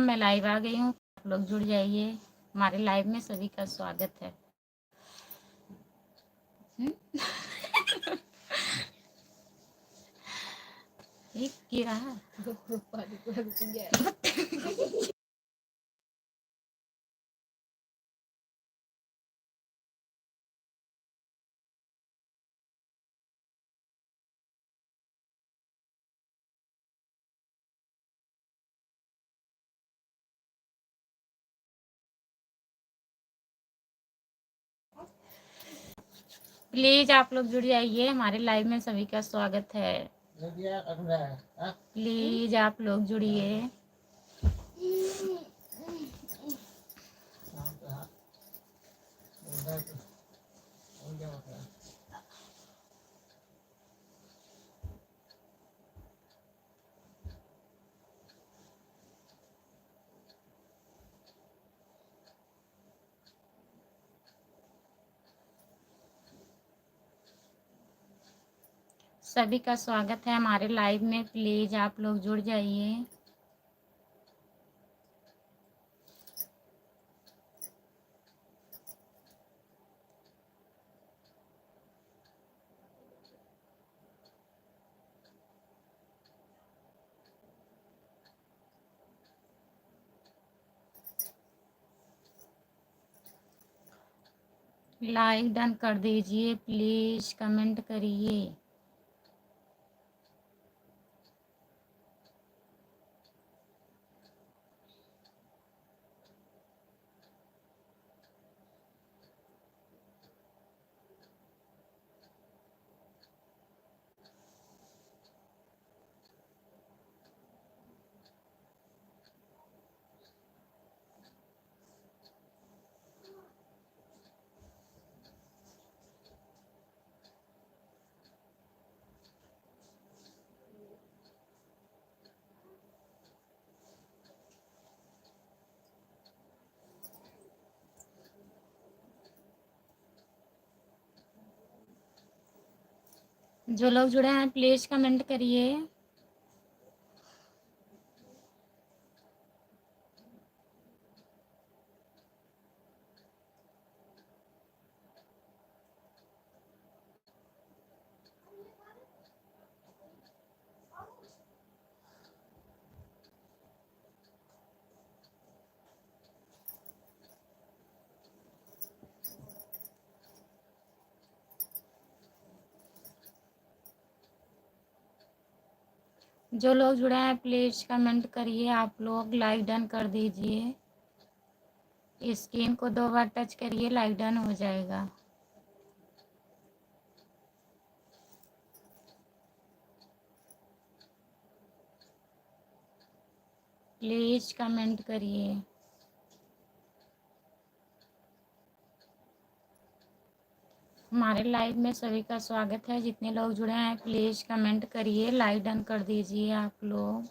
मैं लाइव आ गई हूँ, आप लोग जुड़ जाइए। हमारे लाइव में सभी का स्वागत है। एक की रहा प्लीज आप लोग जुड़ जाइए, हमारे लाइव में सभी का स्वागत है। प्लीज आप लोग जुड़िए। सभी का स्वागत है हमारे लाइव में, प्लीज आप लोग जुड़ जाइए। लाइक डन कर दीजिए, प्लीज कमेंट करिए। जो लोग जुड़े हैं प्लीज कमेंट करिए। जो लोग जुड़े हैं प्लीज कमेंट करिए। आप लोग लाइक डन कर दीजिए। स्क्रीन को 2 बार टच करिए, लाइक डन हो जाएगा। प्लीज कमेंट करिए। हमारे लाइव में सभी का स्वागत है। जितने लोग जुड़े हैं प्लीज कमेंट करिए, लाइक डन कर दीजिए आप लोग।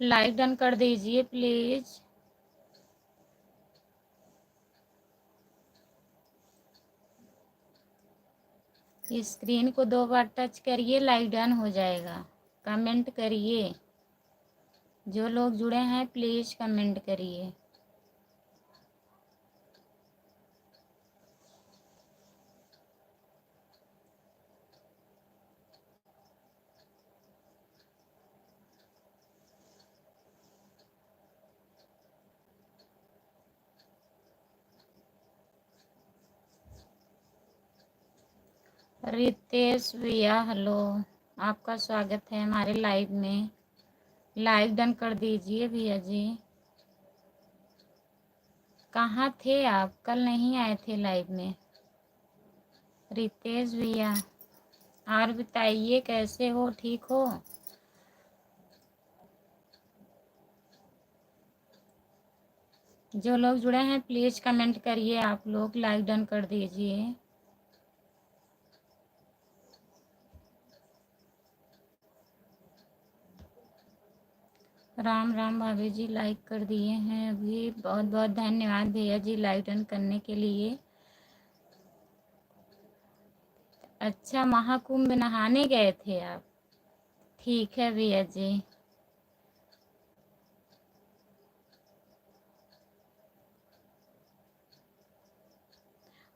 लाइक डन कर दीजिए प्लीज। स्क्रीन को 2 बार टच करिए, लाइक डन हो जाएगा। कमेंट करिए। जो लोग जुड़े हैं प्लीज कमेंट करिए। रितेश भैया हेलो, आपका स्वागत है हमारे लाइव में। लाइक डन कर दीजिए भैया जी। कहाँ थे आप? कल नहीं आए थे लाइव में। रितेश भैया, और बताइए कैसे हो? ठीक हो? जो लोग जुड़े हैं प्लीज़ कमेंट करिए, आप लोग लाइक डन कर दीजिए। राम राम भाभी जी, लाइक कर दिए हैं अभी। बहुत बहुत धन्यवाद भैया जी लाइक डन करने के लिए। अच्छा, महाकुंभ नहाने गए थे आप? ठीक है भैया जी।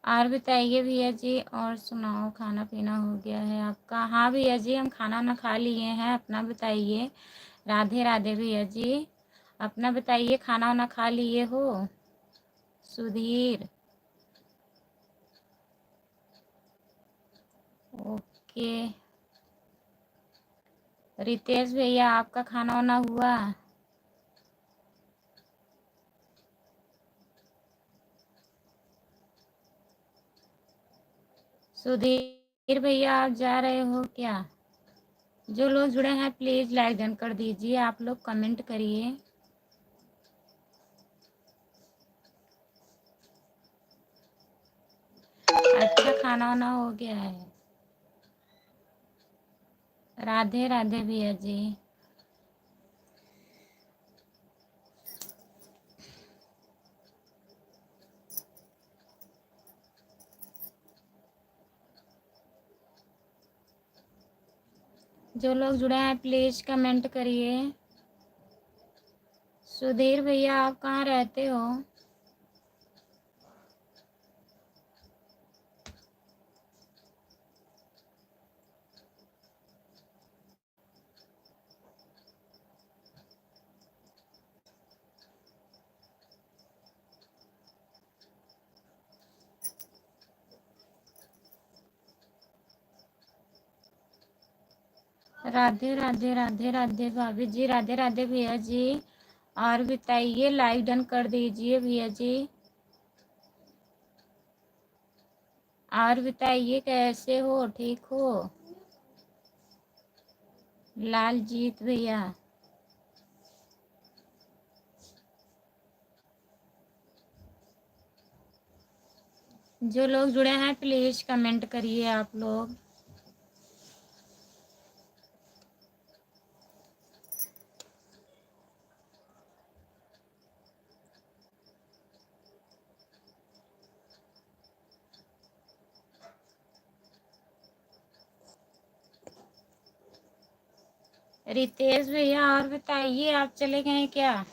और बताइए भैया जी, और सुनाओ, खाना पीना हो गया है आपका? हाँ भैया जी, हम खाना ना खा लिए हैं। अपना बताइए। राधे राधे भैया जी, अपना बताइए, खाना वाना खा लिए हो? सुधीर, ओके। रितेश भैया, आपका खाना वाना हुआ? सुधीर भैया, आप जा रहे हो क्या? जो लोग जुड़े हैं प्लीज़ लाइक डन कर दीजिए, आप लोग कमेंट करिए। अच्छा, खाना वाना हो गया है। राधे राधे भैया जी। जो लोग जुड़े हैं प्लीज़ कमेंट करिए। सुधीर भैया, आप कहाँ रहते हो? राधे राधे राधे राधे भाभी जी, राधे राधे भैया जी। और बताइए, लाइक डन कर दीजिए भैया जी। और बताइए कैसे हो? ठीक हो? लालजीत भैया, जो लोग जुड़े हैं प्लीज़ कमेंट करिए आप लोग। रितेश भैया, और बताइए, आप चले गए क्या?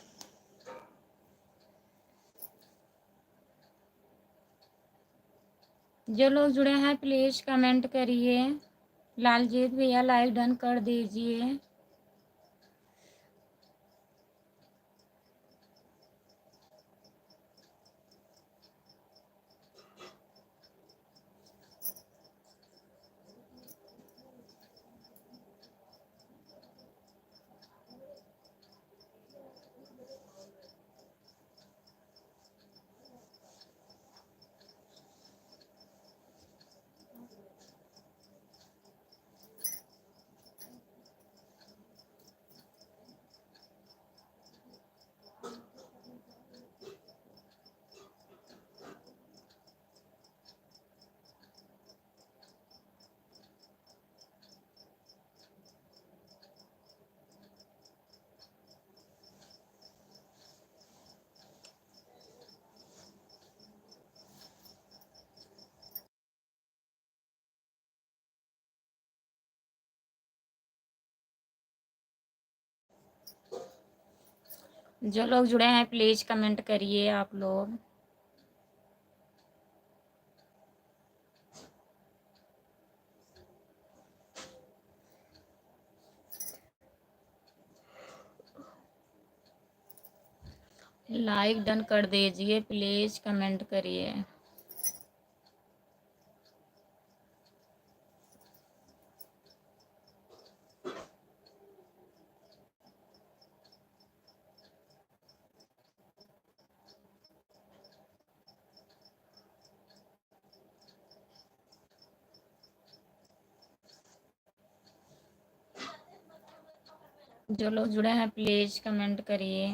जो लोग जुड़े हैं प्लीज़ कमेंट करिए। लालजीत भैया, लाइक डन कर दीजिए। जो लोग जुड़े हैं प्लीज़ कमेंट करिए आप लोग। लाइक डन कर दीजिए, प्लीज़ कमेंट करिए। जो लोग जुड़े हैं प्लीज़ कमेंट करिए।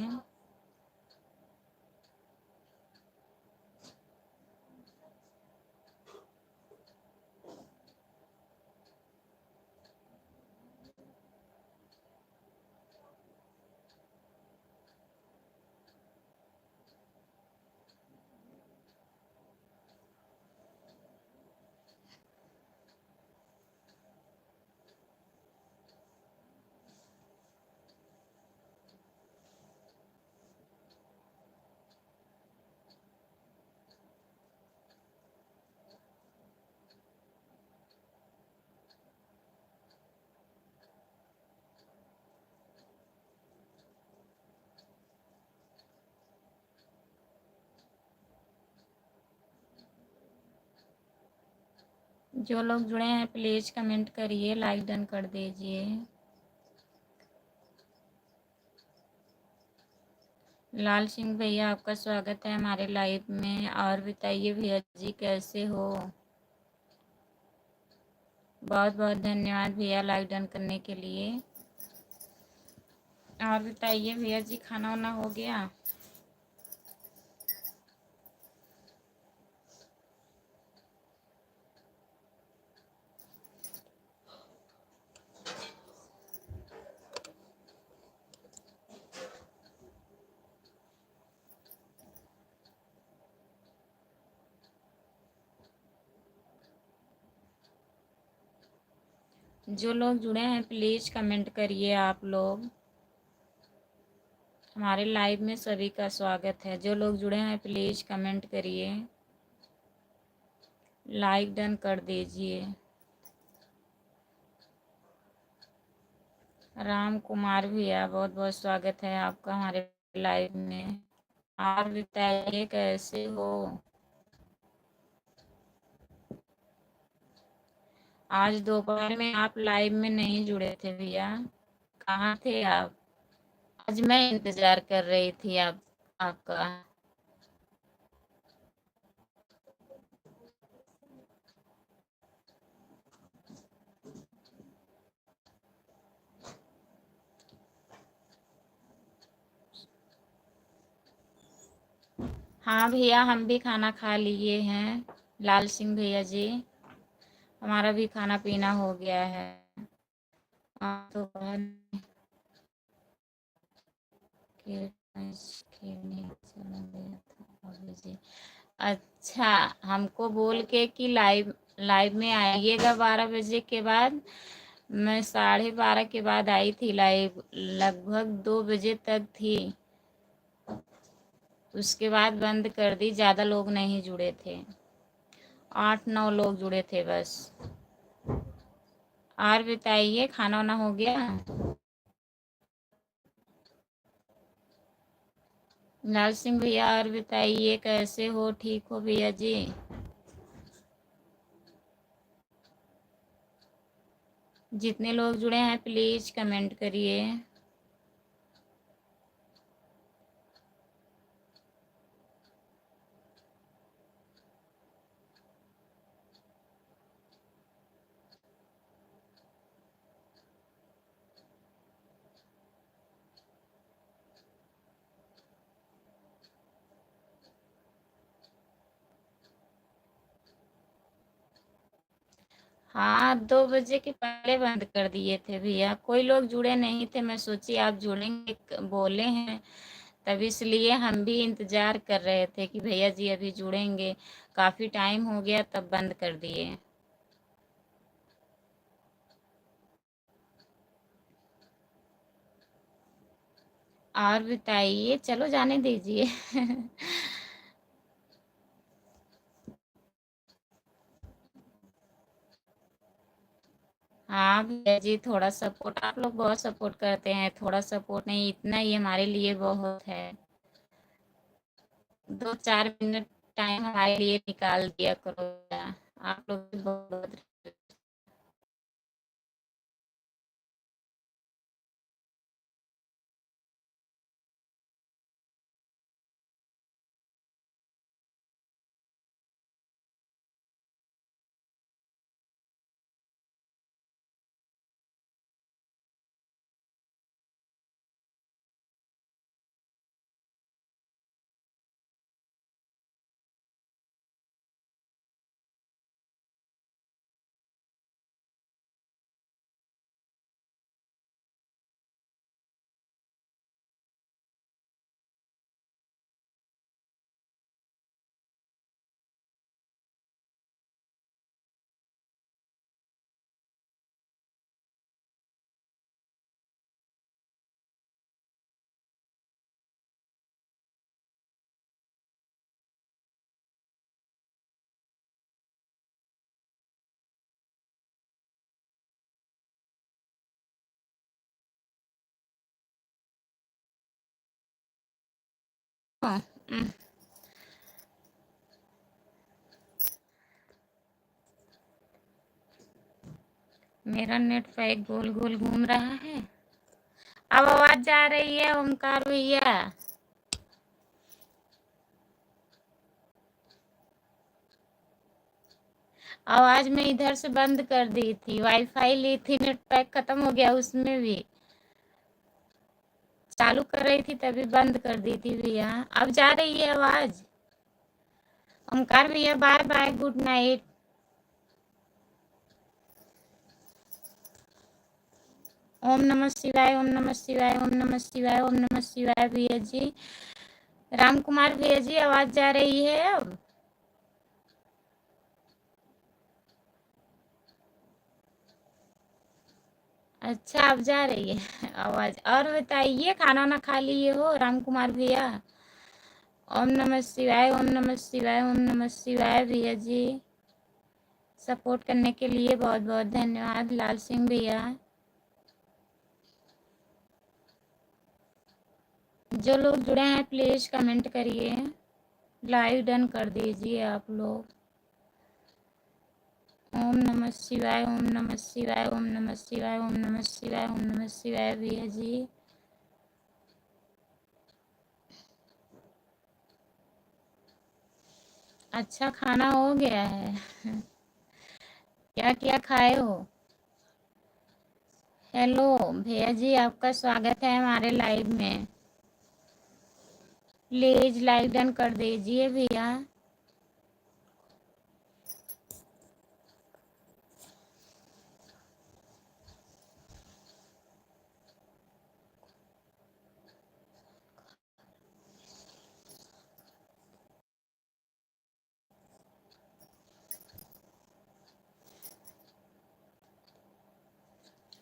जो लोग जुड़े हैं प्लीज़ कमेंट करिए, लाइक डन कर दीजिए। लाल सिंह भैया आपका स्वागत है हमारे लाइव में। और बताइए भैया जी कैसे हो? बहुत बहुत धन्यवाद भैया लाइक डन करने के लिए। और बताइए भैया जी खाना वाना हो गया? जो लोग जुड़े हैं प्लीज़ कमेंट करिए आप लोग। हमारे लाइव में सभी का स्वागत है। जो लोग जुड़े हैं प्लीज़ कमेंट करिए, लाइक डन कर दीजिए। राम कुमार भैया बहुत बहुत स्वागत है आपका हमारे लाइव में। और बताइए कैसे हो? आज दोपहर में आप लाइव में नहीं जुड़े थे भैया, कहाँ थे आप? आज मैं इंतजार कर रही थी आपका। हाँ भैया हम भी खाना खा लिए हैं। लाल सिंह भैया जी हमारा भी खाना पीना हो गया है। तो खेलने चला गया था अभी जी। अच्छा, हमको बोल के कि लाइव लाइव में आइएगा 12 बजे के बाद। मैं 12:30 के बाद आई थी लाइव, लगभग 2 बजे तक थी। उसके बाद बंद कर दी, ज़्यादा लोग नहीं जुड़े थे, 8-9 लोग जुड़े थे बस। और बताइए खाना वाना हो गया? लाल सिंह भैया और बताइए कैसे हो? ठीक हो भैया जी? जितने लोग जुड़े हैं प्लीज़ कमेंट करिए। हाँ 2 बजे के पहले बंद कर दिए थे भैया, कोई लोग जुड़े नहीं थे। मैं सोची आप जुड़ेंगे बोले हैं, तब इसलिए हम भी इंतज़ार कर रहे थे कि भैया जी अभी जुड़ेंगे। काफ़ी टाइम हो गया तब बंद कर दिए। और बताइए, चलो जाने दीजिए। हाँ भैया जी थोड़ा सपोर्ट, आप लोग बहुत सपोर्ट करते हैं, थोड़ा सपोर्ट नहीं इतना ही हमारे लिए बहुत है। 2-4 मिनट टाइम हमारे लिए निकाल दिया करो। आप लोग भी बहुत मेरा नेट पैक गोल गोल घूम रहा है। अब आवाज जा रही है ओमकार भैया? आवाज मैं इधर से बंद कर दी थी, वाईफाई ली थी, नेट पैक खत्म हो गया, उसमें भी चालू कर रही थी तभी बंद कर दी थी भैया। अब जा रही है आवाज? ओमकार भैया बाय बाय, गुड नाइट। ओम नमः शिवाय, ओम नमः शिवाय, ओम नमः शिवाय, ओम नमः शिवाय भैया जी। राम कुमार भैया जी आवाज जा रही है अब? अच्छा अब जा रही है आवाज। और बताइए खाना ना खा लिए हो राम कुमार भैया? ओम नमः शिवाय, ओम नमः शिवाय, ओम नमः शिवाय भैया जी। सपोर्ट करने के लिए बहुत बहुत धन्यवाद लाल सिंह भैया। जो लोग जुड़े हैं प्लीज कमेंट करिए, लाइव डन कर दीजिए आप लोग। ओम नमः शिवाय, ओम नमः शिवाय, ओम नमः शिवाय, ओम नमः शिवाय, ओम नमः शिवाय भैया जी। अच्छा खाना हो गया है। क्या क्या खाए हो? हेलो भैया जी, आपका स्वागत है हमारे लाइव में। प्लीज लाइव डन कर दीजिए भैया।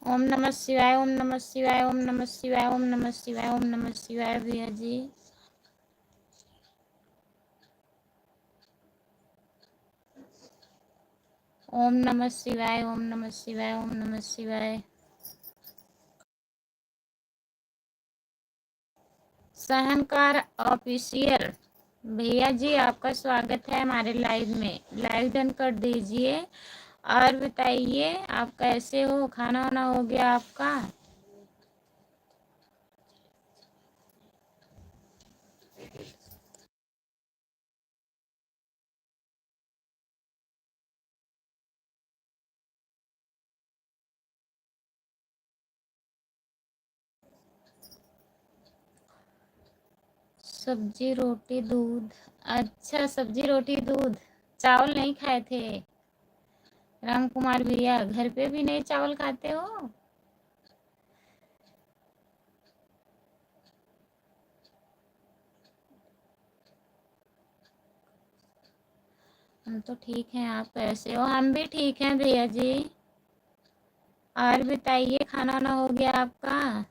ओम नमः शिवाय, ओम नमः शिवाय, ओम नमः शिवाय, ओम नमः शिवाय, ओम नमः शिवाय भैया जी। ओम नमः शिवाय, ओम नमः शिवाय, ओम नमः शिवाय। सहनकार ऑफिशियल भैया जी, आपका स्वागत है हमारे लाइव में। लाइव डन कर दीजिए और बताइए आप कैसे हो, खाना वाना हो गया आपका? सब्जी रोटी दूध। अच्छा सब्जी रोटी दूध, चावल नहीं खाए थे राम कुमार भैया? घर पे भी नहीं चावल खाते हो? हम तो ठीक हैं, आप कैसे हो? हम भी ठीक हैं भैया जी। और बताइए खाना वाना हो गया आपका?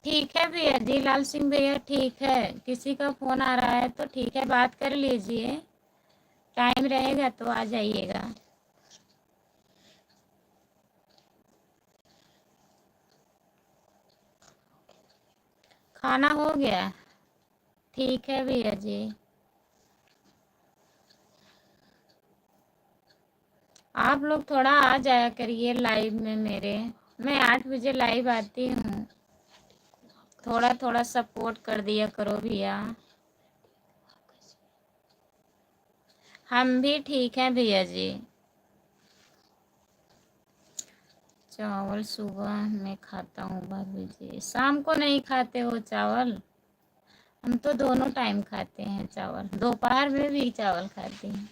ठीक है भैया जी, लाल सिंह भैया ठीक है। किसी का फोन आ रहा है तो ठीक है, बात कर लीजिए, टाइम रहेगा तो आ जाइएगा। खाना हो गया? ठीक है भैया जी। आप लोग थोड़ा आ जाया करिए लाइव में मेरे। मैं 8 बजे लाइव आती हूँ, थोड़ा थोड़ा सपोर्ट कर दिया करो भैया। हम भी ठीक हैं भैया जी। चावल सुबह में खाता हूँ भाभी जी, शाम को नहीं खाते हो चावल? हम तो दोनों टाइम खाते हैं चावल, दोपहर में भी चावल खाते हैं,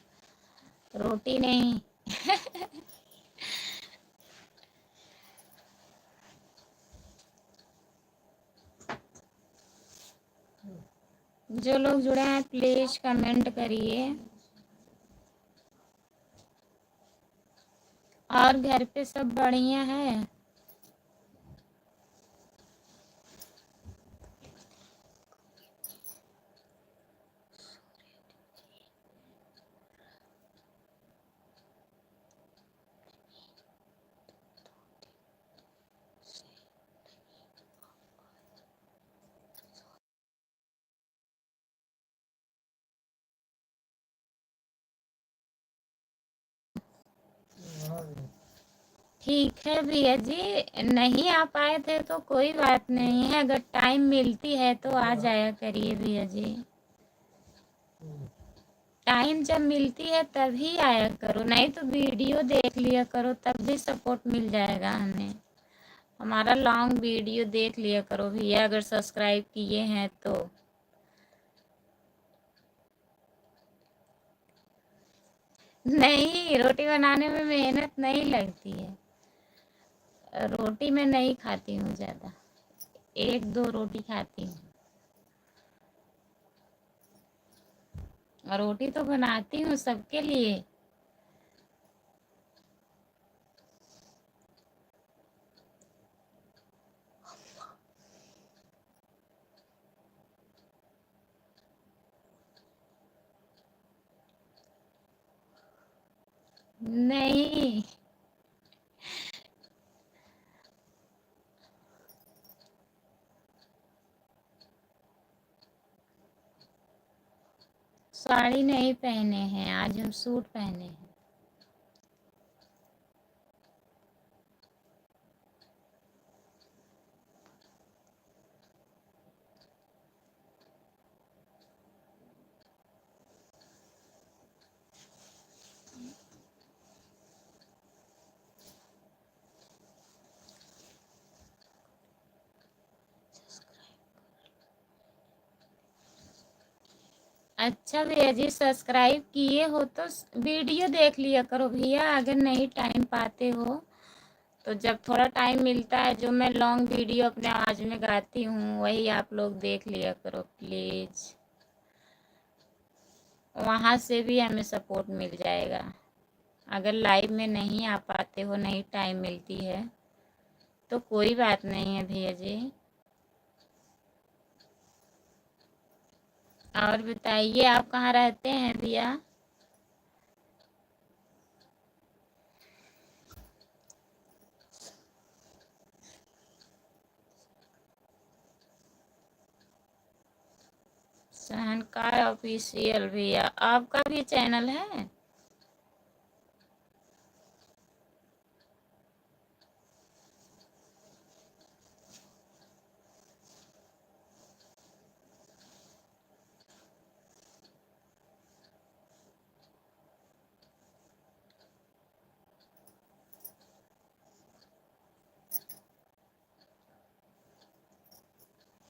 रोटी नहीं। जो लोग जुड़े हैं प्लीज कमेंट करिए। और घर पे सब बढ़िया है? ठीक है भैया जी, नहीं आ पाए थे तो कोई बात नहीं है, अगर टाइम मिलती है तो आ जाया करिए भैया जी। टाइम जब मिलती है तभी आया करो, नहीं तो वीडियो देख लिया करो, तब भी सपोर्ट मिल जाएगा हमें। हमारा लॉन्ग वीडियो देख लिया करो भैया, अगर सब्सक्राइब किए हैं तो। नहीं, रोटी बनाने में मेहनत नहीं लगती है। रोटी मैं नहीं खाती हूँ ज़्यादा, एक दो रोटी खाती हूँ। और रोटी तो बनाती हूँ सबके लिए। नहीं, साड़ी नहीं पहने हैं, आज हम सूट पहने हैं। अच्छा भैया जी, सब्सक्राइब किए हो तो वीडियो देख लिया करो भैया, अगर नहीं टाइम पाते हो तो। जब थोड़ा टाइम मिलता है, जो मैं लॉन्ग वीडियो अपने आवाज़ में गाती हूँ वही आप लोग देख लिया करो प्लीज़, वहाँ से भी हमें सपोर्ट मिल जाएगा। अगर लाइव में नहीं आ पाते हो, नहीं टाइम मिलती है तो कोई बात नहीं है भैया जी। और बताइए, आप कहाँ रहते हैं भैया? सहनकार ऑफिशियल भैया, आपका भी चैनल है?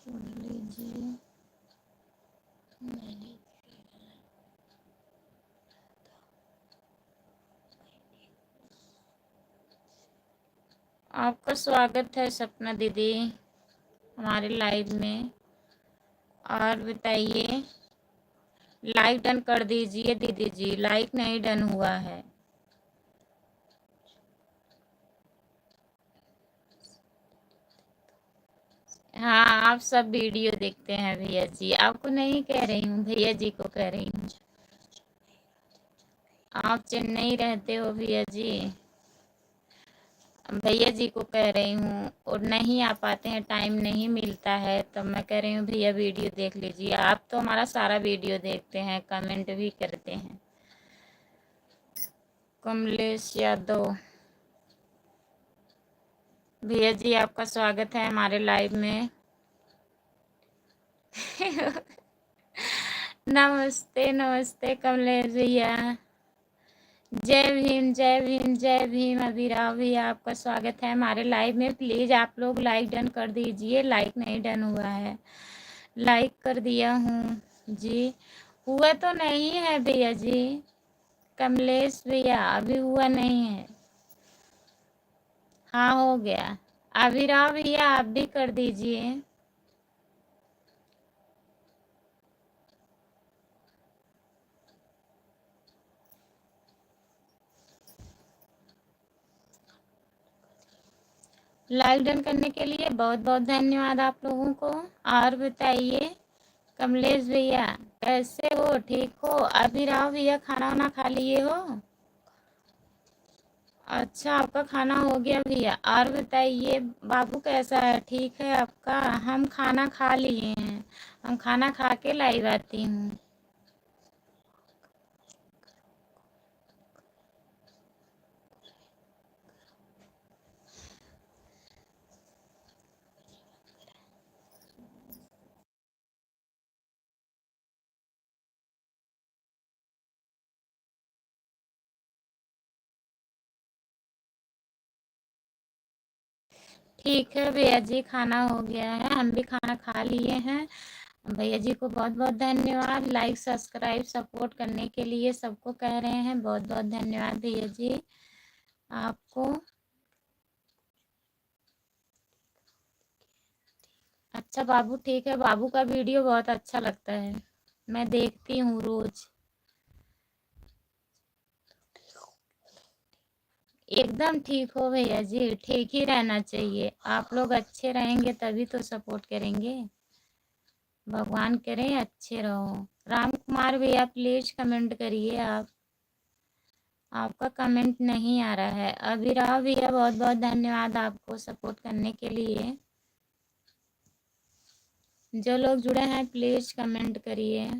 सुन लीजिए, मैंने आपका स्वागत है सपना दीदी हमारे लाइव में। और बताइए, लाइक डन कर दीजिए दीदी जी, लाइक नहीं डन हुआ है। हाँ, आप सब वीडियो देखते हैं भैया जी, आपको नहीं कह रही हूँ, भैया जी को कह रही हूँ। आप चेन्नई रहते हो भैया जी, भैया जी को कह रही हूँ, और नहीं आ पाते हैं, टाइम नहीं मिलता है, तब मैं कह रही हूँ भैया वीडियो देख लीजिए। आप तो हमारा सारा वीडियो देखते हैं, कमेंट भी करते हैं। कमलेश यादव भैया जी, आपका स्वागत है हमारे लाइव में। नमस्ते नमस्ते कमलेश भैया, जय भीम जय भीम जय भीम। अभिराव भैया, आपका स्वागत है हमारे लाइव में। प्लीज़ आप लोग लाइक डन कर दीजिए, लाइक नहीं डन हुआ है। लाइक कर दिया हूँ जी, हुआ तो नहीं है भैया जी। कमलेश भैया, अभी हुआ नहीं है। हाँ, हो गया। अभिराव भैया, आप भी कर दीजिए। लाइक डन करने के लिए बहुत बहुत धन्यवाद आप लोगों को। और बताइए कमलेश भैया, कैसे हो? ठीक हो? अभिराव भैया, खाना वाना खा लिए हो? अच्छा, आपका खाना हो गया भैया। और बताइए बाबू कैसा है, ठीक है आपका? हम खाना खा लिए हैं, हम खाना खा के लाइव आती हूँ। ठीक है भैया जी, खाना हो गया है, हम भी खाना खा लिए हैं। भैया जी को बहुत बहुत धन्यवाद, लाइक सब्सक्राइब सपोर्ट करने के लिए सबको कह रहे हैं, बहुत बहुत धन्यवाद भैया जी आपको। अच्छा बाबू ठीक है, बाबू का वीडियो बहुत अच्छा लगता है, मैं देखती हूँ रोज। एकदम ठीक हो भैया जी, ठीक ही रहना चाहिए, आप लोग अच्छे रहेंगे तभी तो सपोर्ट करेंगे, भगवान करें अच्छे रहो। राम कुमार भैया प्लीज कमेंट करिए आप, आपका कमेंट नहीं आ रहा है। अभिराव भैया बहुत बहुत धन्यवाद आपको सपोर्ट करने के लिए। जो लोग जुड़े हैं प्लीज कमेंट करिए।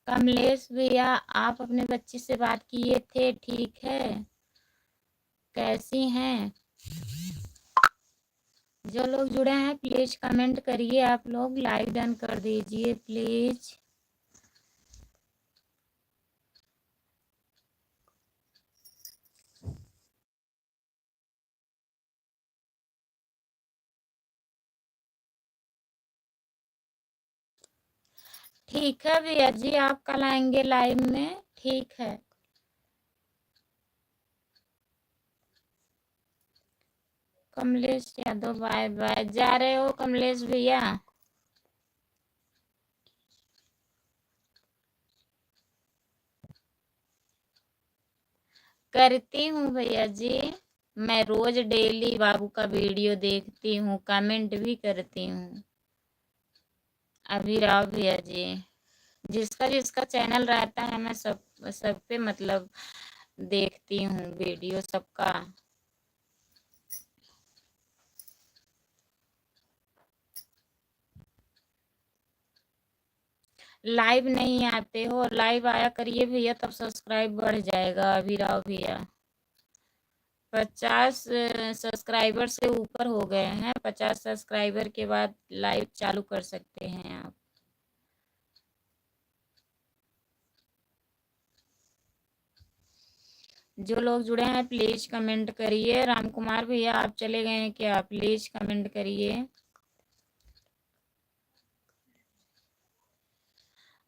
कमलेश भैया आप अपने बच्ची से बात किए थे, ठीक है, कैसी हैं? जो लोग जुड़े हैं प्लीज कमेंट करिए, आप लोग लाइक डन कर दीजिए प्लीज। ठीक है भैया जी, आप कल आएंगे लाइव में, ठीक है। कमलेश यादव बाय बाय, जा रहे हो कमलेश भैया? करती हूँ भैया जी, मैं रोज डेली बाबू का वीडियो देखती हूँ, कमेंट भी करती हूँ। अभिराव भैया जी, जिसका जिसका चैनल रहता है मैं सब पे मतलब देखती हूँ वीडियो सबका। लाइव नहीं आते हो, लाइव आया करिए भैया, तब सब्सक्राइब बढ़ जाएगा। अभिराव भैया 50 सब्सक्राइबर से ऊपर हो गए हैं, 50 सब्सक्राइबर के बाद लाइव चालू कर सकते हैं आप। जो लोग जुड़े हैं प्लीज कमेंट करिए। राम कुमार भैया आप चले गए हैं क्या? प्लीज कमेंट करिए।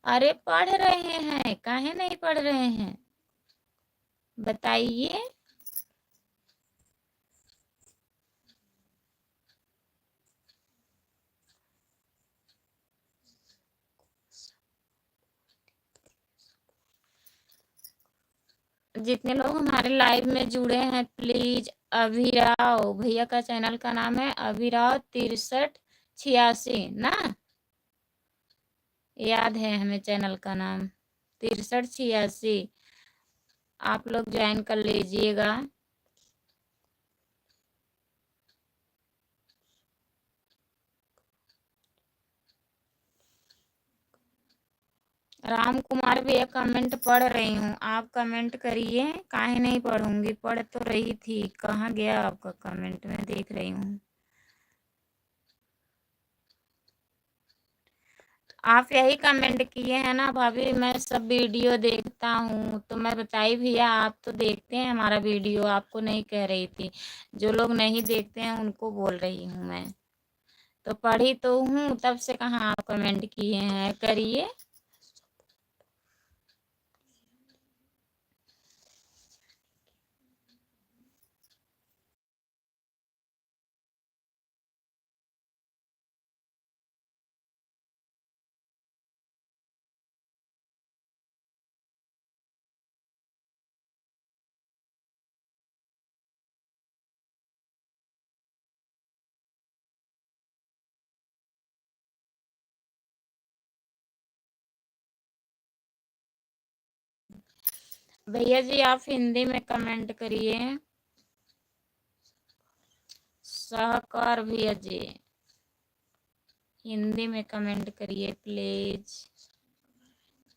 अरे पढ़ रहे हैं, काहे नहीं पढ़ रहे हैं बताइए। जितने लोग हमारे लाइव में जुड़े हैं प्लीज, अभिराव भैया का चैनल का नाम है अभिराव 6386 ना, याद है हमें चैनल का नाम 6386, आप लोग ज्वाइन कर लीजिएगा। राम कुमार भैया कमेंट पढ़ रही हूँ, आप कमेंट करिए। काहे नहीं पढ़ूंगी, पढ़ तो रही थी, कहाँ गया आपका कमेंट, मैं देख रही हूँ। आप यही कमेंट किए हैं ना भाभी, मैं सब वीडियो देखता हूँ, तो मैं बताई भैया आप तो देखते हैं हमारा वीडियो, आपको नहीं कह रही थी, जो लोग नहीं देखते हैं उनको बोल रही हूँ मैं, तो पढ़ी तो हूँ, तब से कहाँ आप कमेंट किए हैं, करिए। भैया जी आप हिंदी में कमेंट करिए। सहकार भैया जी हिंदी में कमेंट करिए प्लीज।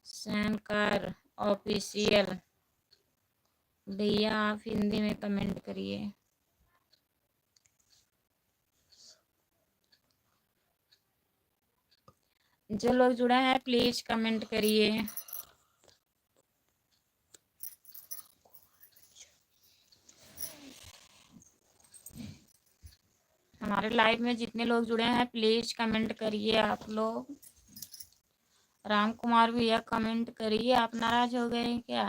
सैनकार ऑफिशियल भैया आप हिंदी में कमेंट करिए। जो लोग जुड़े हैं प्लीज कमेंट करिए। हमारे लाइव में जितने लोग जुड़े हैं प्लीज कमेंट करिए आप लोग। राम कुमार भैया कमेंट करिए। आप नाराज हो गए क्या?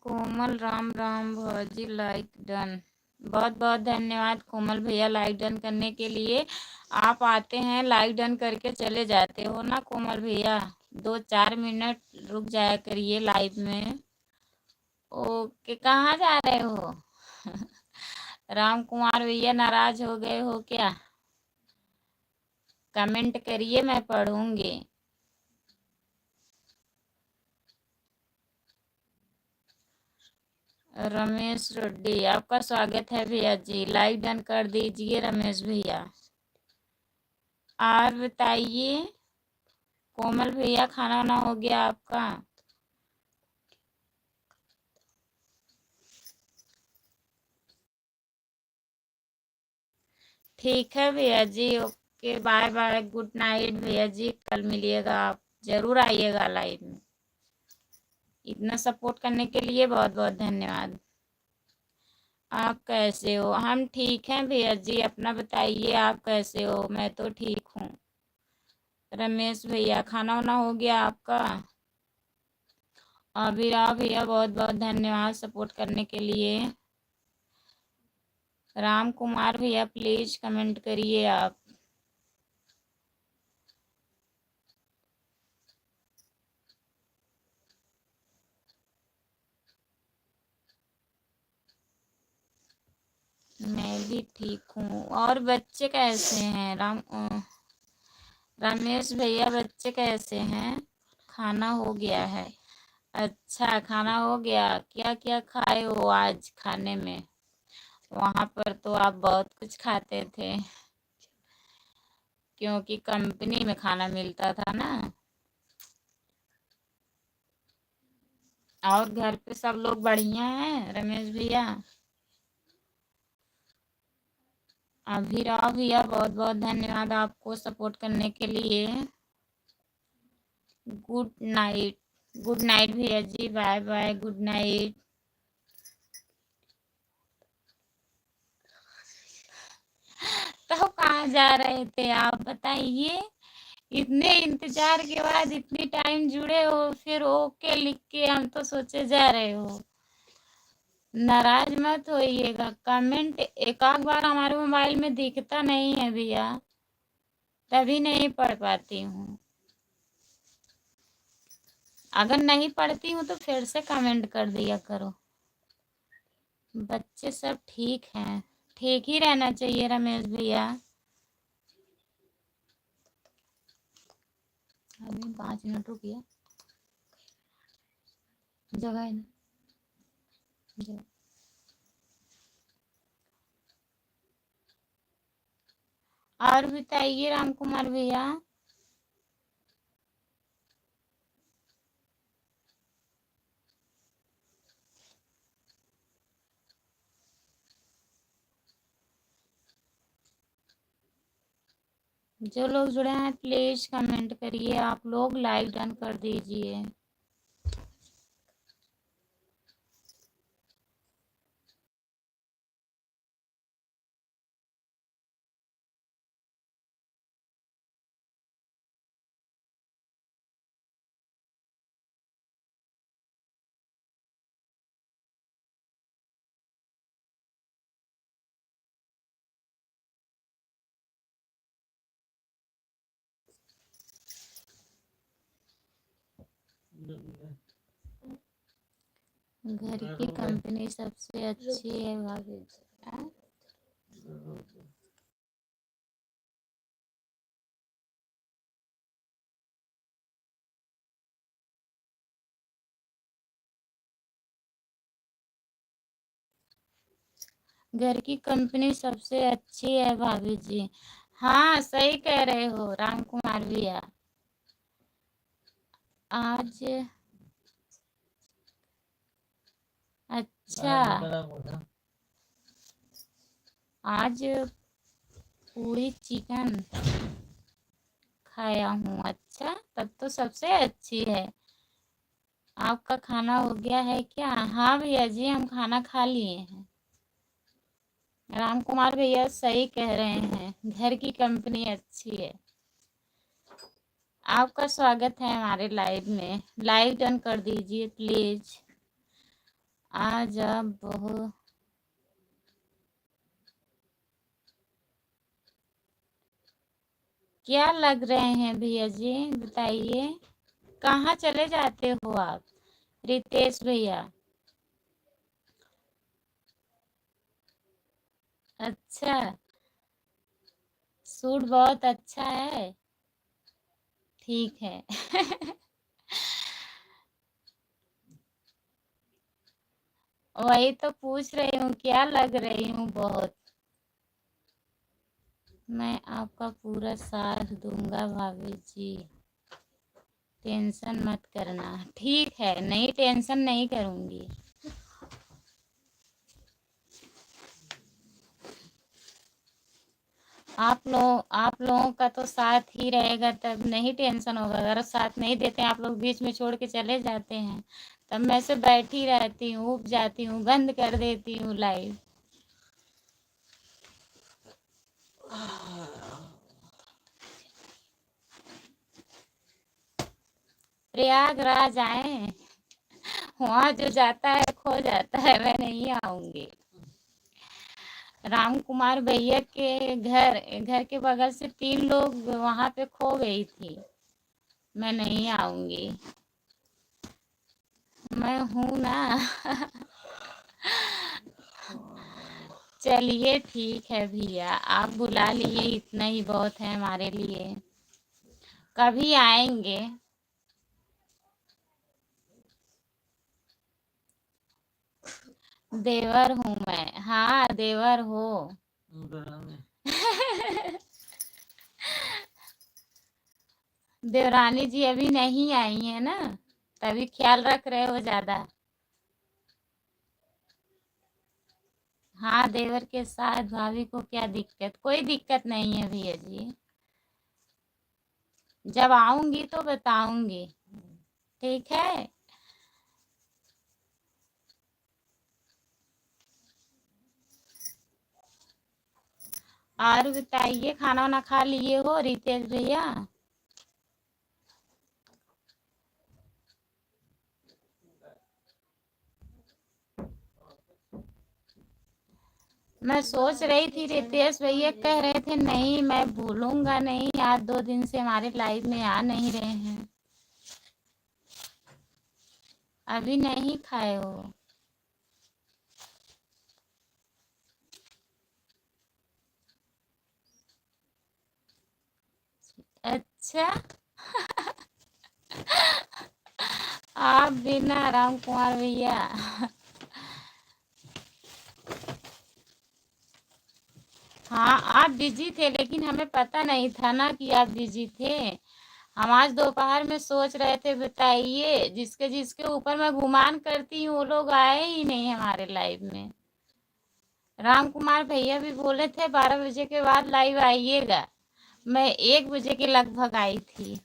कोमल राम राम भौजी लाइक डन। बहुत बहुत धन्यवाद कोमल भैया लाइक डन करने के लिए। आप आते हैं लाइक डन करके चले जाते हो ना कोमल भैया, 2-4 मिनट रुक जाया करिए लाइव में। ओके, कहाँ जा रहे हो? राम कुमार भैया नाराज हो गए हो क्या? कमेंट करिए, मैं पढ़ूंगी। रमेश रेड्डी, आपका स्वागत है भैया जी। लाइक डन कर दीजिए रमेश भैया। और बताइए कोमल भैया, खाना वाना हो गया आपका? ठीक है भैया जी, okay, bye bye, good night भैया जी। कल मिलिएगा, आप जरूर आइएगा लाइव में। इतना सपोर्ट करने के लिए बहुत बहुत धन्यवाद। आप कैसे हो? हम ठीक हैं भैया जी, अपना बताइए आप कैसे हो? मैं तो ठीक हूँ। रमेश भैया, खाना वाना हो गया आपका? अभिराव भैया, बहुत बहुत धन्यवाद सपोर्ट करने के लिए। राम कुमार भैया प्लीज कमेंट करिए आप। मैं भी ठीक हूँ। और बच्चे कैसे हैं? रमेश भैया, बच्चे कैसे हैं? खाना हो गया है? अच्छा, खाना हो गया। क्या क्या खाए हो आज खाने में? वहां पर तो आप बहुत कुछ खाते थे, क्योंकि कंपनी में खाना मिलता था ना। और घर पे सब लोग बढ़िया हैं रमेश भैया? अभिराव भैया, बहुत बहुत धन्यवाद आपको सपोर्ट करने के लिए। Good night. गुड नाइट भैया जी, बाय बाय, गुड नाइट। तो कहाँ जा रहे थे आप बताइए? इतने इंतजार के बाद इतनी टाइम जुड़े हो, फिर ओके लिख के हम तो सोचे जा रहे हो। नाराज मत होइएगा, कमेंट एक आध बार हमारे मोबाइल में दिखता नहीं है भैया, तभी नहीं पढ़ पाती हूँ। अगर नहीं पढ़ती हूँ तो फिर से कमेंट कर दिया करो। बच्चे सब ठीक हैं? ठीक ही रहना चाहिए रमेश भैया। अभी 5 मिनट रुकिए, जगह है ना जगह। और बताइए राम कुमार भैया। जो लोग जुड़े हैं प्लीज कमेंट करिए आप लोग, लाइक डन कर दीजिए। घर की कंपनी सबसे अच्छी है भाभी जी। घर की कंपनी सबसे अच्छी है भाभी जी। हाँ, सही कह रहे हो राम कुमार भैया। आज अच्छा, आज पूरी चिकन खाया हूँ। अच्छा, तब तो सबसे अच्छी है। आपका खाना हो गया है क्या? हाँ भैया जी, हम खाना खा लिए हैं। राम कुमार भैया सही कह रहे हैं, घर की कंपनी अच्छी है। आपका स्वागत है हमारे लाइव में। लाइव डन कर दीजिए प्लीज। आज आप बहुत क्या लग रहे हैं भैया जी, बताइए। कहाँ चले जाते हो आप रितेश भैया? अच्छा, सूट बहुत अच्छा है। ठीक है। वही तो पूछ रही हूँ, क्या लग रही हूँ बहुत। मैं आपका पूरा साथ दूंगा भाभी जी, टेंशन मत करना। ठीक है, नहीं टेंशन नहीं करूंगी। आप लोगों का तो साथ ही रहेगा तब नहीं टेंशन होगा। अगर साथ नहीं देते हैं, आप लोग बीच में छोड़ के चले जाते हैं, तब मैं से बैठी रहती हूँ, उब जाती हूँ, बंद कर देती हूँ लाइव। प्रयागराज आए, वहाँ जो जाता है खो जाता है, मैं नहीं आऊंगी। राम कुमार भैया के घर के बगल से 3 लोग वहां पे खो गई थी, मैं नहीं आऊंगी। मैं हूं ना। चलिए ठीक है भैया, आप बुला लिए, इतना ही बहुत है हमारे लिए। कभी आएंगे। देवर हूँ मैं, हाँ देवर हो। देवरानी जी अभी नहीं आई है ना, तभी ख्याल रख रहे हो ज्यादा। हाँ देवर के साथ भाभी को क्या दिक्कत? कोई दिक्कत नहीं है भैया जी। जब आऊंगी तो बताऊंगी। ठीक है। और बताइए, खाना वाना खा लिए हो रितेश भैया? मैं सोच रही थी, रितेश भैया कह रहे थे नहीं मैं भूलूंगा नहीं, आज 2 दिन से हमारे लाइव में आ नहीं रहे हैं। अभी नहीं खाए हो? अच्छा। आप बिना राम कुमार भैया। हाँ आप बिजी थे, लेकिन हमें पता नहीं था ना कि आप बिजी थे। हम आज दोपहर में सोच रहे थे, बताइए जिसके जिसके ऊपर मैं गुमान करती हूँ वो लोग आए ही नहीं हमारे लाइव में। राम कुमार भैया भी बोले थे 12 बजे के बाद लाइव आइएगा, मैं 1 बजे के लगभग आई थी।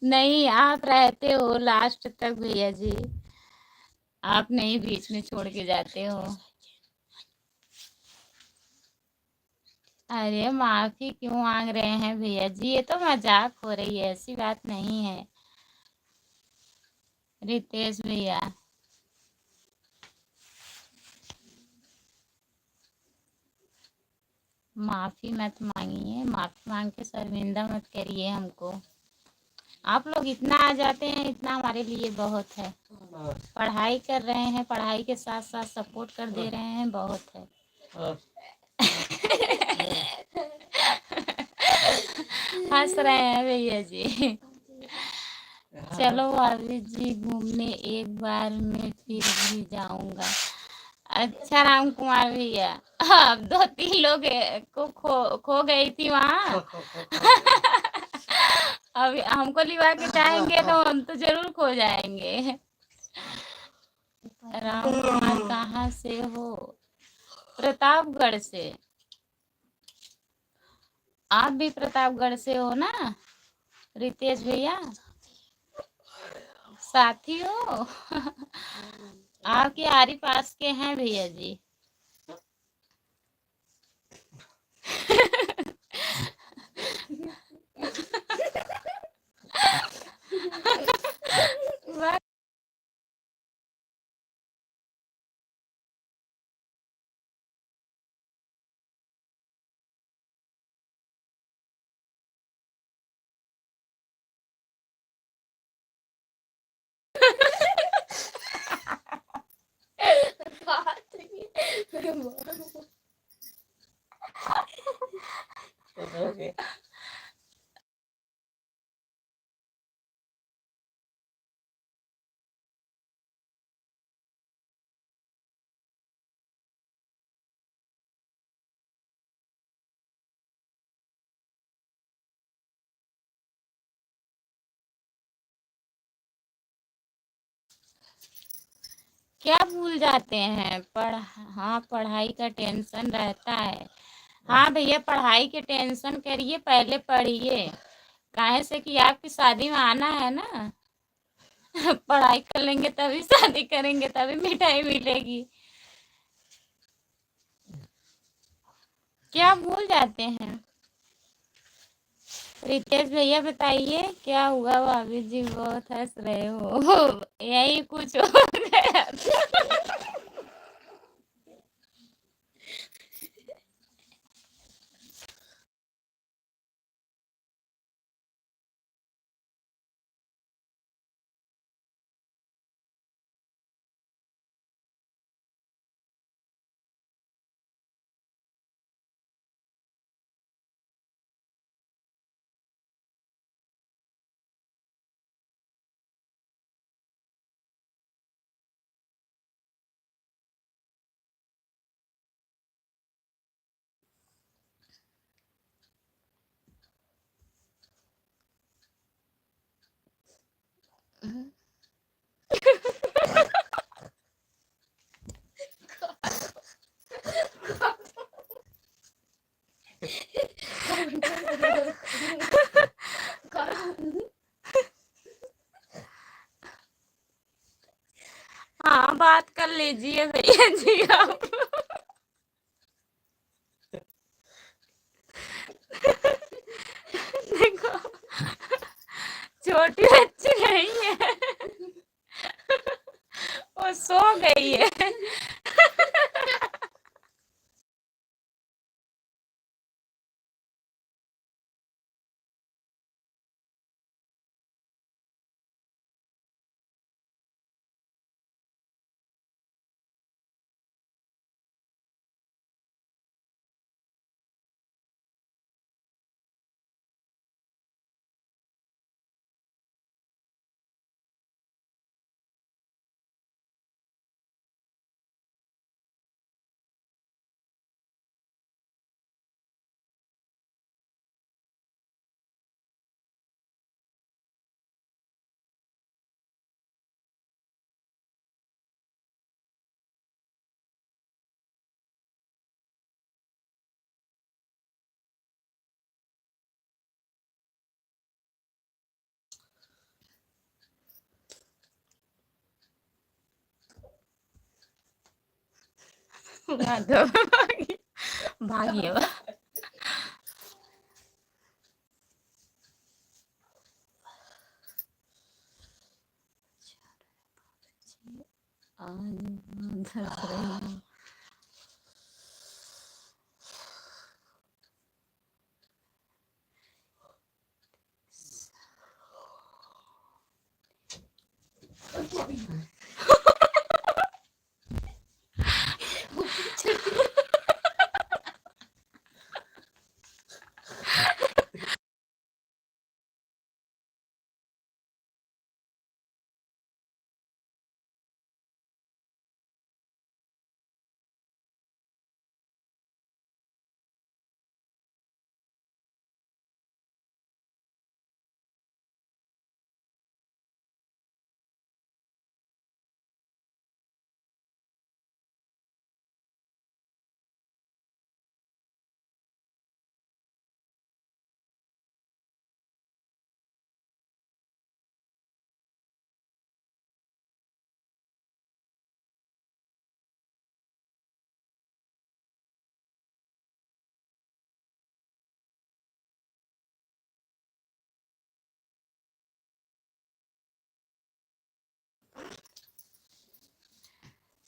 नहीं आप रहते हो लास्ट तक भैया जी, आप नहीं बीच में छोड़ के जाते हो। अरे माफी क्यों मांग रहे हैं भैया जी, ये तो मजाक हो रही है, ऐसी बात नहीं है रितेश भैया। माफी मत मांगिए, माफी मांग के शर्मिंदा मत करिए हमको। आप लोग इतना आ जाते हैं, इतना हमारे लिए बहुत है। पढ़ाई कर रहे हैं, पढ़ाई के साथ साथ सपोर्ट कर दे रहे हैं, बहुत है। हंस रहे हैं भैया जी। चलो भाभी जी, घूमने एक बार में फिर भी जाऊंगा। अच्छा राम कुमार भैया, अब 2-3 लोग को खो गई थी वहाँ। अब हमको लिवा के जाएंगे तो हम तो जरूर खो जाएंगे। राम कुमार कहाँ से हो? प्रतापगढ़ से। आप भी प्रतापगढ़ से हो ना रितेश भैया साथी हो। आपके आरी पास के हैं भैया जी। वाह, क्या भूल जाते हैं? हाँ, पढ़ाई का टेंशन रहता है। हाँ भैया, पढ़ाई के टेंशन करिए, पहले पढ़िए। काहे से कि आपकी शादी में आना है ना। पढ़ाई कर लेंगे तभी शादी करेंगे, तभी मिठाई मिलेगी। क्या भूल जाते हैं? रितेश भैया बताइए क्या हुआ? भाभी जी बहुत हंस रहे हो। यही कुछ हो गया था। हाँ, बात कर लीजिए भैया जी आप। देखो, छोटी बच्ची नहीं है, वो सो गई है। माधव भागियो। आज धस रही हूँ।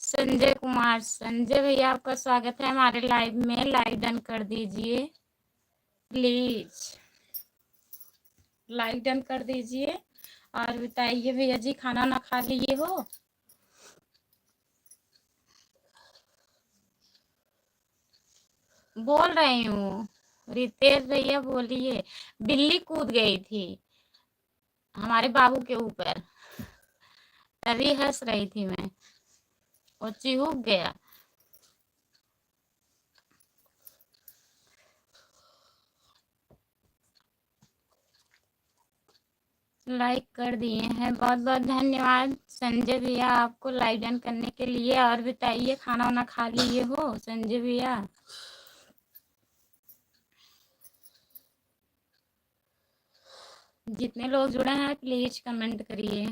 संजय कुमार, संजय भैया आपका स्वागत है हमारे लाइव में। लाइक डन कर दीजिए प्लीज, लाइक डन कर दीजिए। और बताइए भैया जी, खाना ना खा लिए हो? बोल रही हूँ रितेश भैया, बोलिए। बिल्ली कूद गई थी हमारे बाबू के ऊपर, तभी हंस रही थी मैं, और चिहुक गया। लाइक कर दिए हैं, बहुत बहुत धन्यवाद संजय भैया आपको लाइक डन करने के लिए। और बताइए, खाना वाना खा लिए हो संजय भैया? जितने लोग जुड़े हैं प्लीज कमेंट करिए।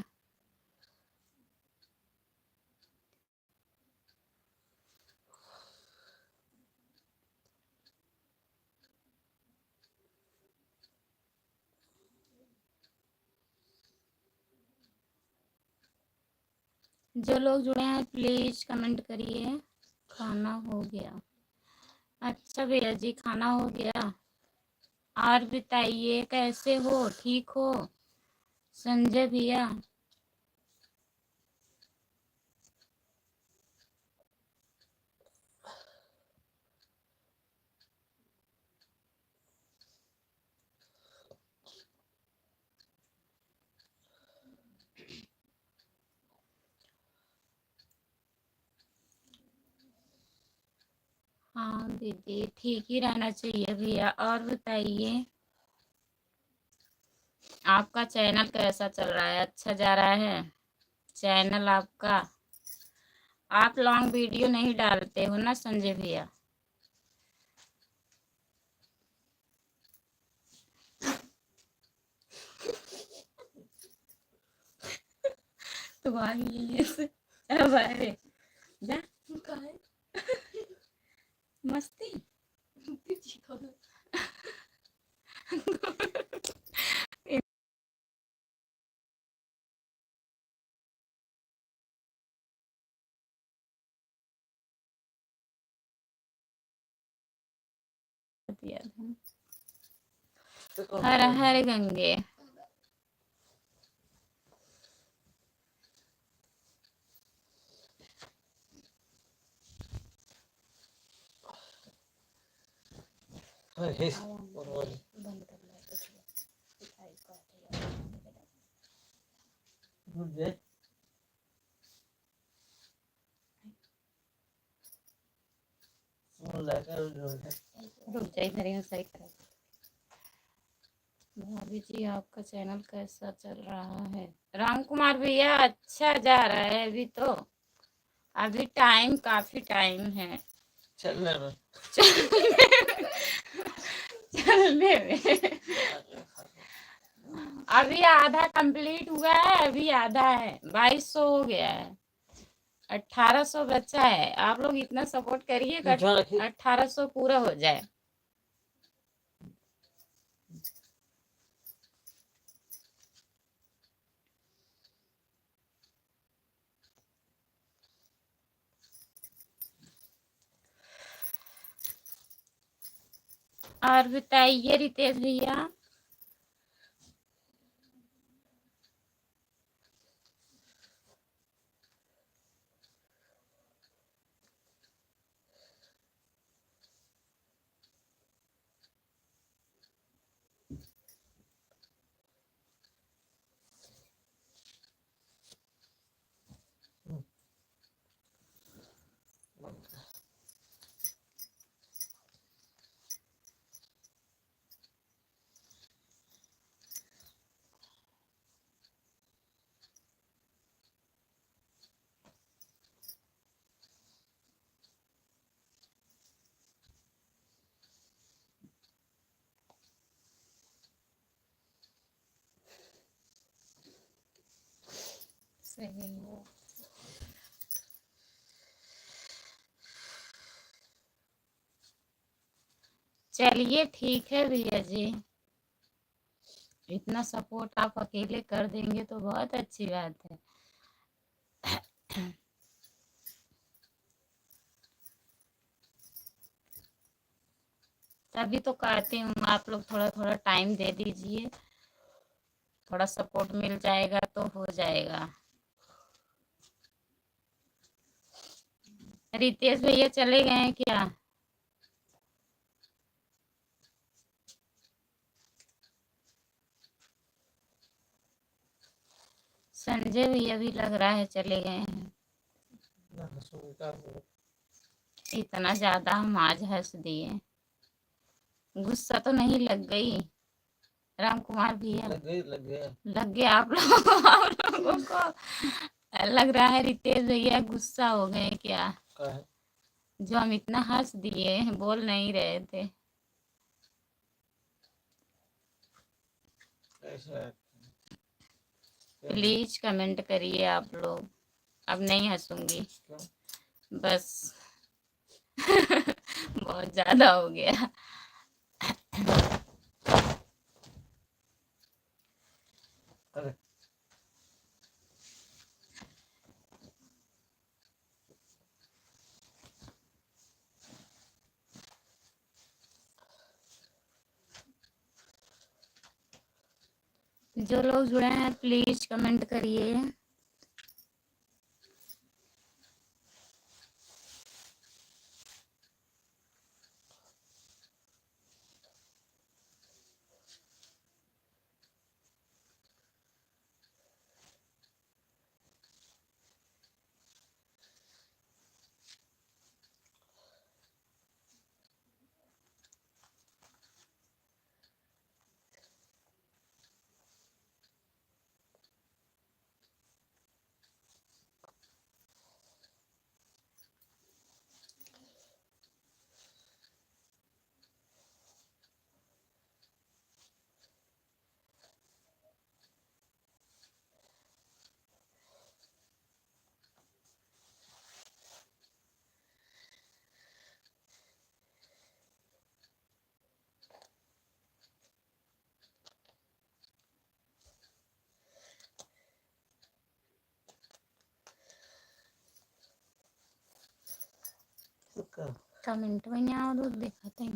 जो लोग जुड़े हैं प्लीज कमेंट करिए। खाना हो गया? अच्छा भैया जी, खाना हो गया। और बताइए कैसे हो, ठीक हो संजय भैया? हाँ दीदी, ठीक ही रहना चाहिए भैया। और बताइए, आपका चैनल कैसा चल रहा है? अच्छा जा रहा है चैनल आपका? आप लॉन्ग वीडियो नहीं डालते हो ना संजय भैया? तुम्हारी से अब अरे जा मस्ती हर हर गंगे। रुक जाइए, इधर ही सही करें। भाभी जी, आपका चैनल कैसा चल रहा है? राम कुमार भैया, अच्छा जा रहा है अभी तो। अभी टाइम, काफी टाइम है चलने में। चलने में अभी आधा कंप्लीट हुआ है, अभी आधा है, 2200 हो गया है, 1800 बच्चा है। आप लोग इतना सपोर्ट करिए, 1800 पूरा हो जाए। और बताइए रितेश भैया। सही है। चलिए ठीक है भैया जी, इतना सपोर्ट आप अकेले कर देंगे तो बहुत अच्छी बात है। तभी तो कहती हूँ आप लोग थोड़ा थोड़ा टाइम दे दीजिए, थोड़ा सपोर्ट मिल जाएगा तो हो जाएगा। रितेश भैया चले गए हैं क्या? संजय भैया भी लग रहा है चले गए हैं। इतना ज्यादा हम आज हंस दिए, गुस्सा तो नहीं लग गई राम कुमार भैया? लग गया आप लोगों को लग रहा है रितेश भैया गुस्सा हो गए क्या? जो हम इतना हंस दिए, बोल नहीं रहे थे। प्लीज कमेंट करिए आप लोग, अब नहीं हंसूंगी बस। बहुत ज्यादा हो गया। जो लोग जुड़े हैं प्लीज कमेंट करिए। कमेंट में यहाँ और दिखाते हैं,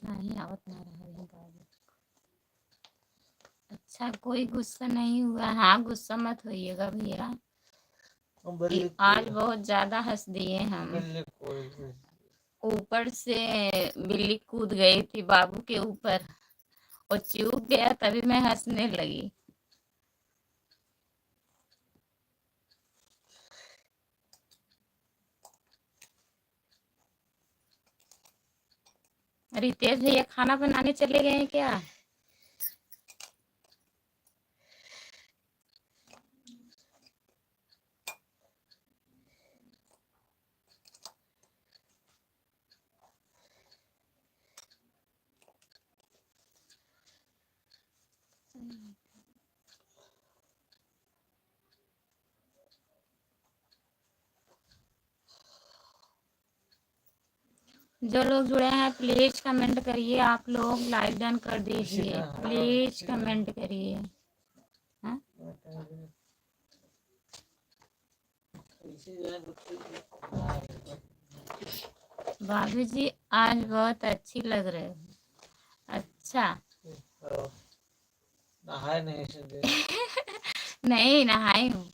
नहीं आवत ना रहा। अच्छा कोई गुस्सा नहीं हुआ? हाँ गुस्सा मत होइएगा भैया, आज बहुत ज्यादा हंस दिए हम। ऊपर से बिल्ली कूद गई थी बाबू के ऊपर और चूक गया, तभी मैं हंसने लगी। रितेश भैया खाना बनाने चले गए हैं क्या? जो लोग जुड़े हैं प्लीज कमेंट करिए, आप लोग लाइक डन कर दीजिए, प्लीज कमेंट करिए। हाँ? भाभी जी आज बहुत अच्छी लग रहे हो। अच्छा नहाए नहीं? नहीं नहाई हूँ।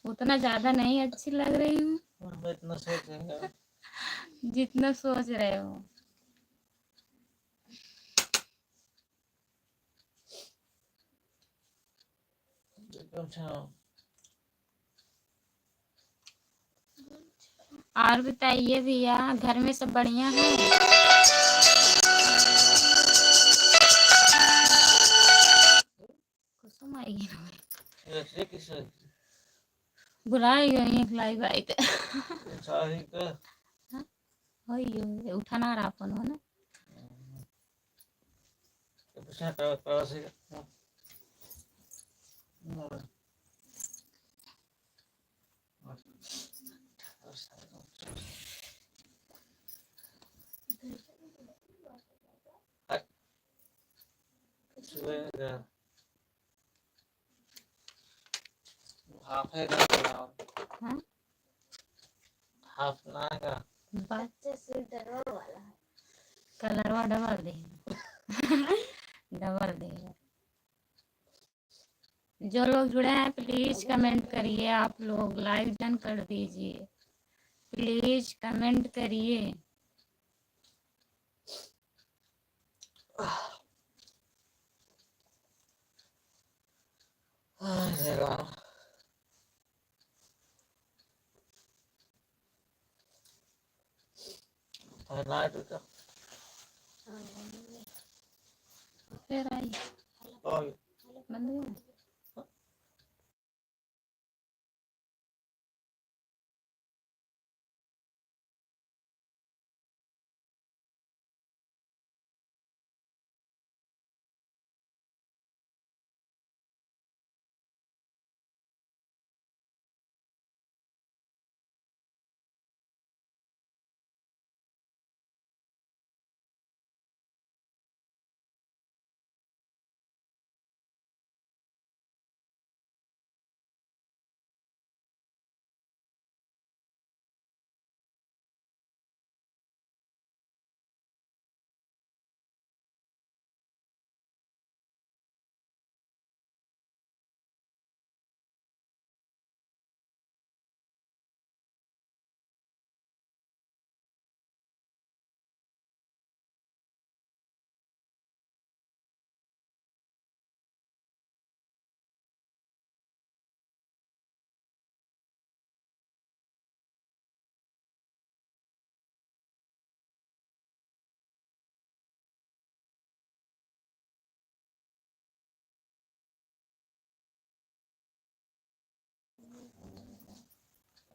उतना ज्यादा नहीं अच्छी लग रही हूँ जितना सोच रहे हो। और बताइए भैया, घर में सब बढ़िया है? कुसुम आएगी बुलाई गई खिलाई भाई उठा ना रहा फोन हो ना। खाएगा पुलाव हाँ हाफ बनाएगा बच्चे से डरो वाला है कलरवा डबल दे डबल देगा जो लोग जुड़े हैं प्लीज कमेंट करिए आप लोग लाइक डन कर दीजिए प्लीज कमेंट करिए अरे वाह लाइट तो फिर आई और बंद हो गया?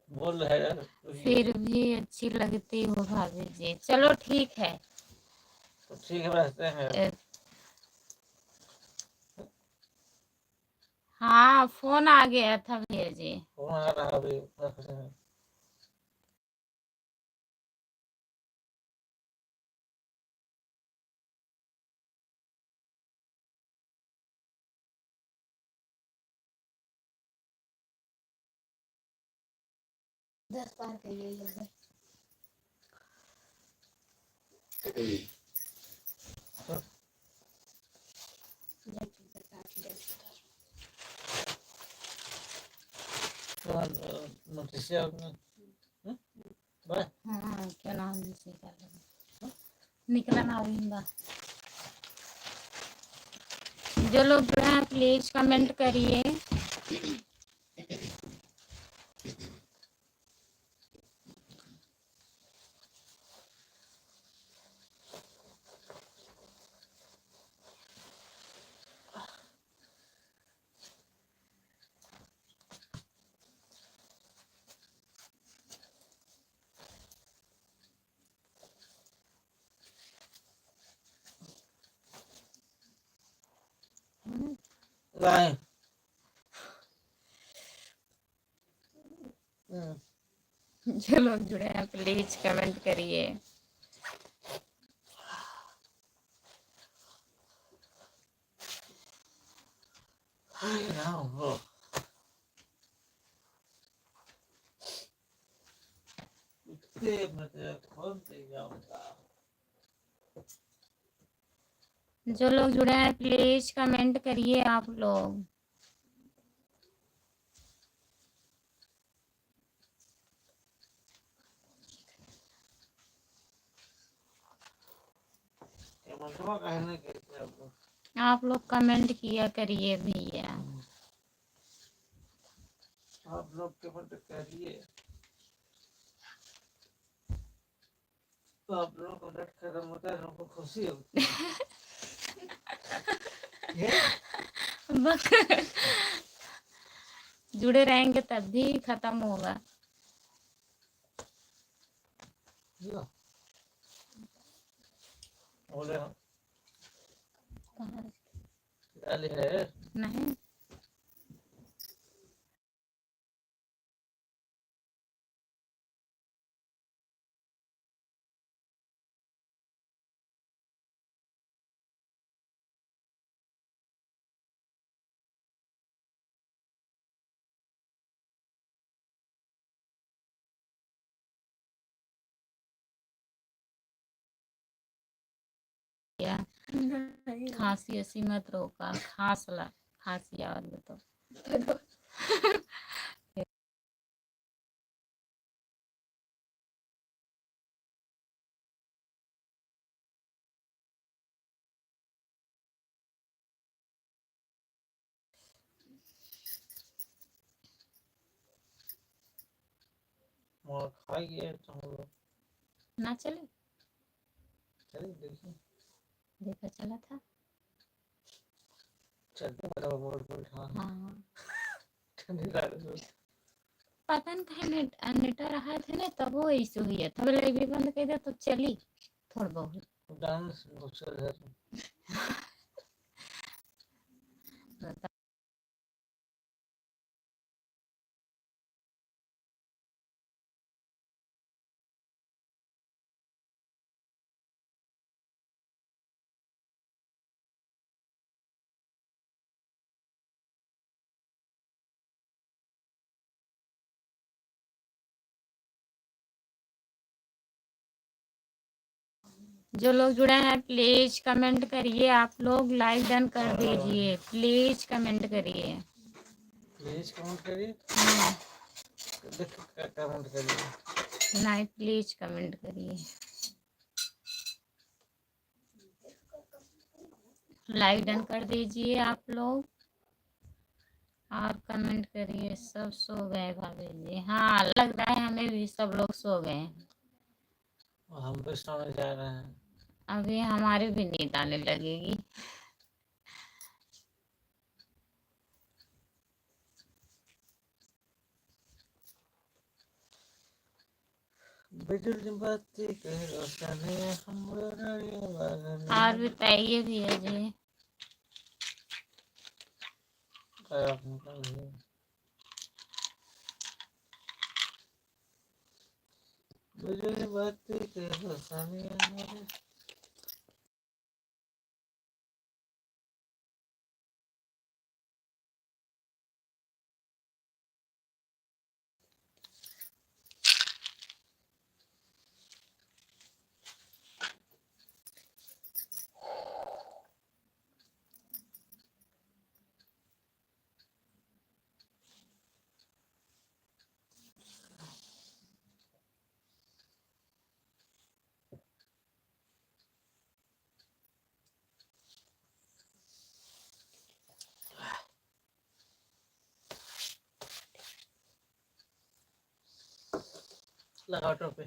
बोल रहे हैं फिर भी अच्छी लगती हो भाभी जी चलो ठीक है तो ठीक है रहते हैं हाँ फोन आ गया था भैया जी फोन आ रहा है अभी रखते हैं दस पार करिए नोटिसिया बाय हाँ क्या नाम से निकला ना बा जो लोग जुड़े हैं प्लीज कमेंट करिए बाय जो लोग जुड़े हैं प्लीज कमेंट करिए जो लोग जुड़े हैं प्लीज कमेंट करिए आप लोग आप लोग कमेंट किया करिए भैया आप लोग कमेंट करिए तो आप लोगों को नेट खत्म होता है हमको खुशी होती है जुड़े रहेंगे तब भी खत्म होगा बोले हम डाली है नहीं खांसी ऐसी मत रोका, खांसी आवाज बताओ। और खाइए तो हम लोग ना चले, चलिए देखिए देखा चला था। चलते बराबर बोल बोल हाँ हाँ ठंडी लग पता नहीं कहीं नेटा रहा थे ना, तब वो इशू हुआ था। बोले भी बंद कर दे तो चली थोड़ा बहुत। डांस चल है बता। जो लोग जुड़े हैं प्लीज कमेंट करिए, आप लोग लाइक डन कर दीजिए, प्लीज कमेंट करिए। प्लीज कमेंट करिए हाँ देख कमेंट करिए नहीं प्लीज कमेंट करिए, लाइक डन कर दीजिए आप लोग, आप कमेंट करिए। सब सो गए भाभी जी? हाँ लग रहा है हमें भी सब लोग सो गए हैं। हम भी सोने जा रहे हैं। अभी हमारी भी नींद आने लगेगी। बिजुली बत्ती के रोशनी और बताइए भैया जी। बिजुली बत्ती के रोशनी लगाओ टोपी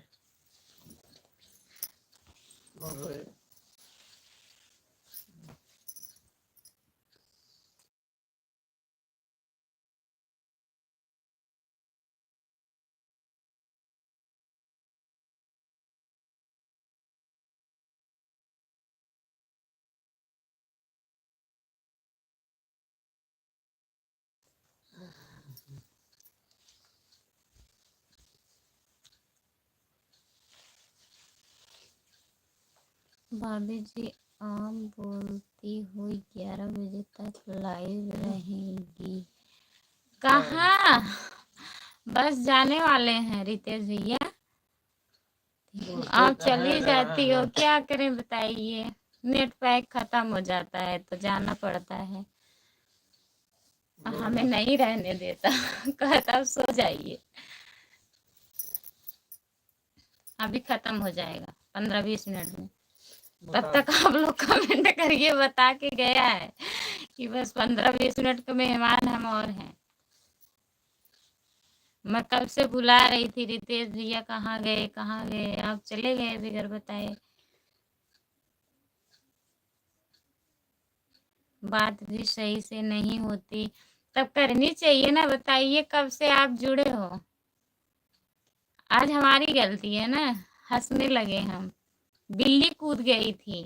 भाभी जी आप बोलती हुई 11 बजे तक लाइव रहेंगी कहाँ? बस जाने वाले हैं रितेश भैया। आप चली जाती हो, क्या करें बताइए, नेट पैक खत्म हो जाता है तो जाना पड़ता है। हमें नहीं रहने देता कहता सो जाइए। अभी खत्म हो जाएगा 15-20 मिनट में। तब तक आप लोग कमेंट करिए, बता के गया है कि बस 15-20 मिनट के मेहमान हम और हैं। मैं कब से बुला रही थी रितेश भैया कहाँ गए कहाँ गए, आप चले गए बगैर बताए। बात भी सही से नहीं होती तब करनी चाहिए ना, बताइए कब से आप जुड़े हो। आज हमारी गलती है ना, हंसने लगे हम। बिल्ली कूद गई थी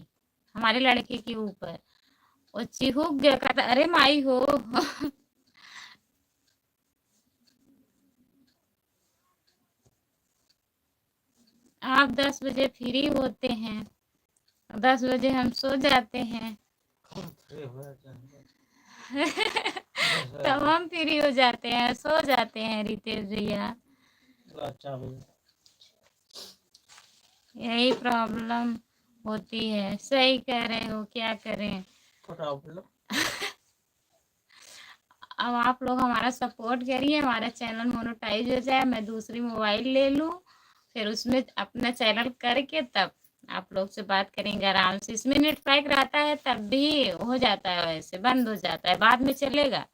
हमारे लड़के के ऊपर, वो चिहुक गया, कहता अरे माई हो आप 10 बजे फ्री होते हैं, 10 बजे हम सो जाते हैं तब हम फ्री हो जाते हैं, सो जाते हैं रितेश भैया। अच्छा यही प्रॉब्लम होती है। सही कह रहे हो, क्या करें। प्रॉब्लम अब आप लोग हमारा सपोर्ट करिए, हमारा चैनल मोनेटाइज हो जाए, मैं दूसरी मोबाइल ले लूँ, फिर उसमें अपना चैनल करके तब आप लोग से बात करेंगे आराम से। इसमें नेट पैक रहता है तब भी हो जाता है, वैसे बंद हो जाता है, बाद में चलेगा।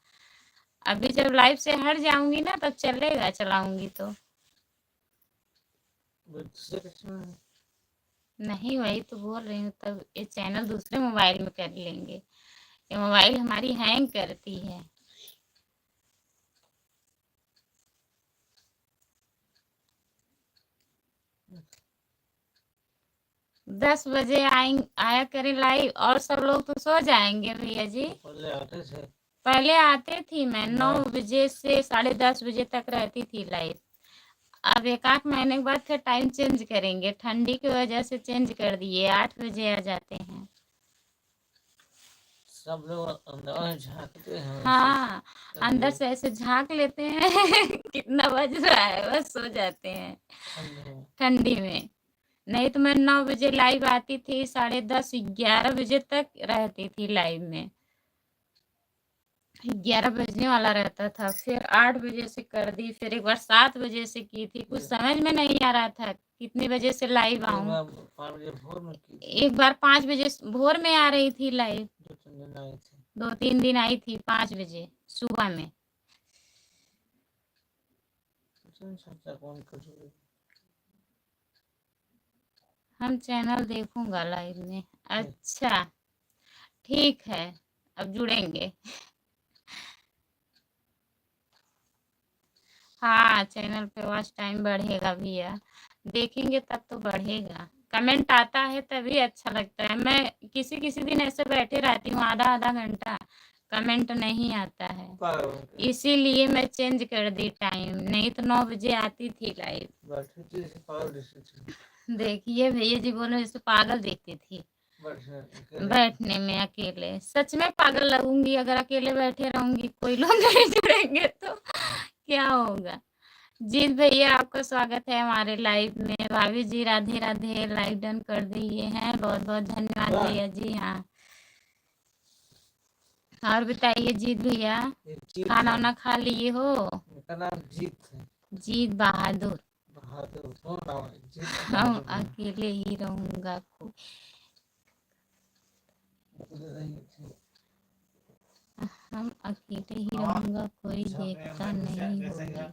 अभी जब लाइव से हट जाऊंगी ना तब चलेगा, चलाऊंगी तो। नहीं, वही तो बोल रही हूँ, तब ये चैनल दूसरे मोबाइल में कर लेंगे। ये मोबाइल हमारी हैंग करती है। 10 बजे आया करें लाइव, और सब लोग तो सो जाएंगे भैया जी। पहले आते थी मैं 9 बजे से 10:30 बजे तक रहती थी लाइव। अब एक आध महीने के बाद फिर टाइम चेंज करेंगे, ठंडी की वजह से चेंज कर दिए, 8 बजे आ जाते हैं। सब लोग अंदर झांकते हैं। हाँ, अंदर से ऐसे झांक लेते हैं कितना बज रहा है, बस सो जाते हैं ठंडी में। नहीं तो मैं 9 बजे लाइव आती थी, 10:30 11 बजे तक रहती थी लाइव में। 11 बजने वाला रहता था, फिर 8 बजे से कर दी, फिर एक बार 7 बजे से की थी। कुछ समझ में नहीं आ रहा था कितने बजे से लाइव आऊं। एक बार 5 बजे भोर में आ रही थी लाइव, 2-3 दिन आई थी 5 बजे सुबह में। हम चैनल देखूंगा लाइव में। अच्छा ठीक है, अब जुड़ेंगे। हाँ, चैनल पे वॉच टाइम बढ़ेगा भैया, देखेंगे तब तो बढ़ेगा। कमेंट आता है तभी अच्छा लगता है। मैं किसी किसी दिन ऐसे बैठे रहती हूँ आधा घंटा, कमेंट नहीं आता है, इसीलिए मैं चेंज कर दी टाइम। नहीं तो 9 बजे आती थी लाइव। देखिए भैया जी बोलो, जैसे पागल देखती थी बैठने में अकेले। सच में पागल लगूंगी अगर अकेले बैठे रहूंगी, कोई लोग नहीं जुड़ेंगे तो क्या होगा। जीत भैया आपका स्वागत है हमारे लाइव में। भाभी जी राधे राधे, लाइव डन कर दिए हैं, बहुत बहुत धन्यवाद भैया जी। हाँ, और बताइए जीत भैया, खाना वाना खा लिए हो? मेरा नाम जीत है। जीत बहादुर। हम अकेले ही रहूंगा, हम अकेले ही रहूंगा, कोई देखता नहीं होगा,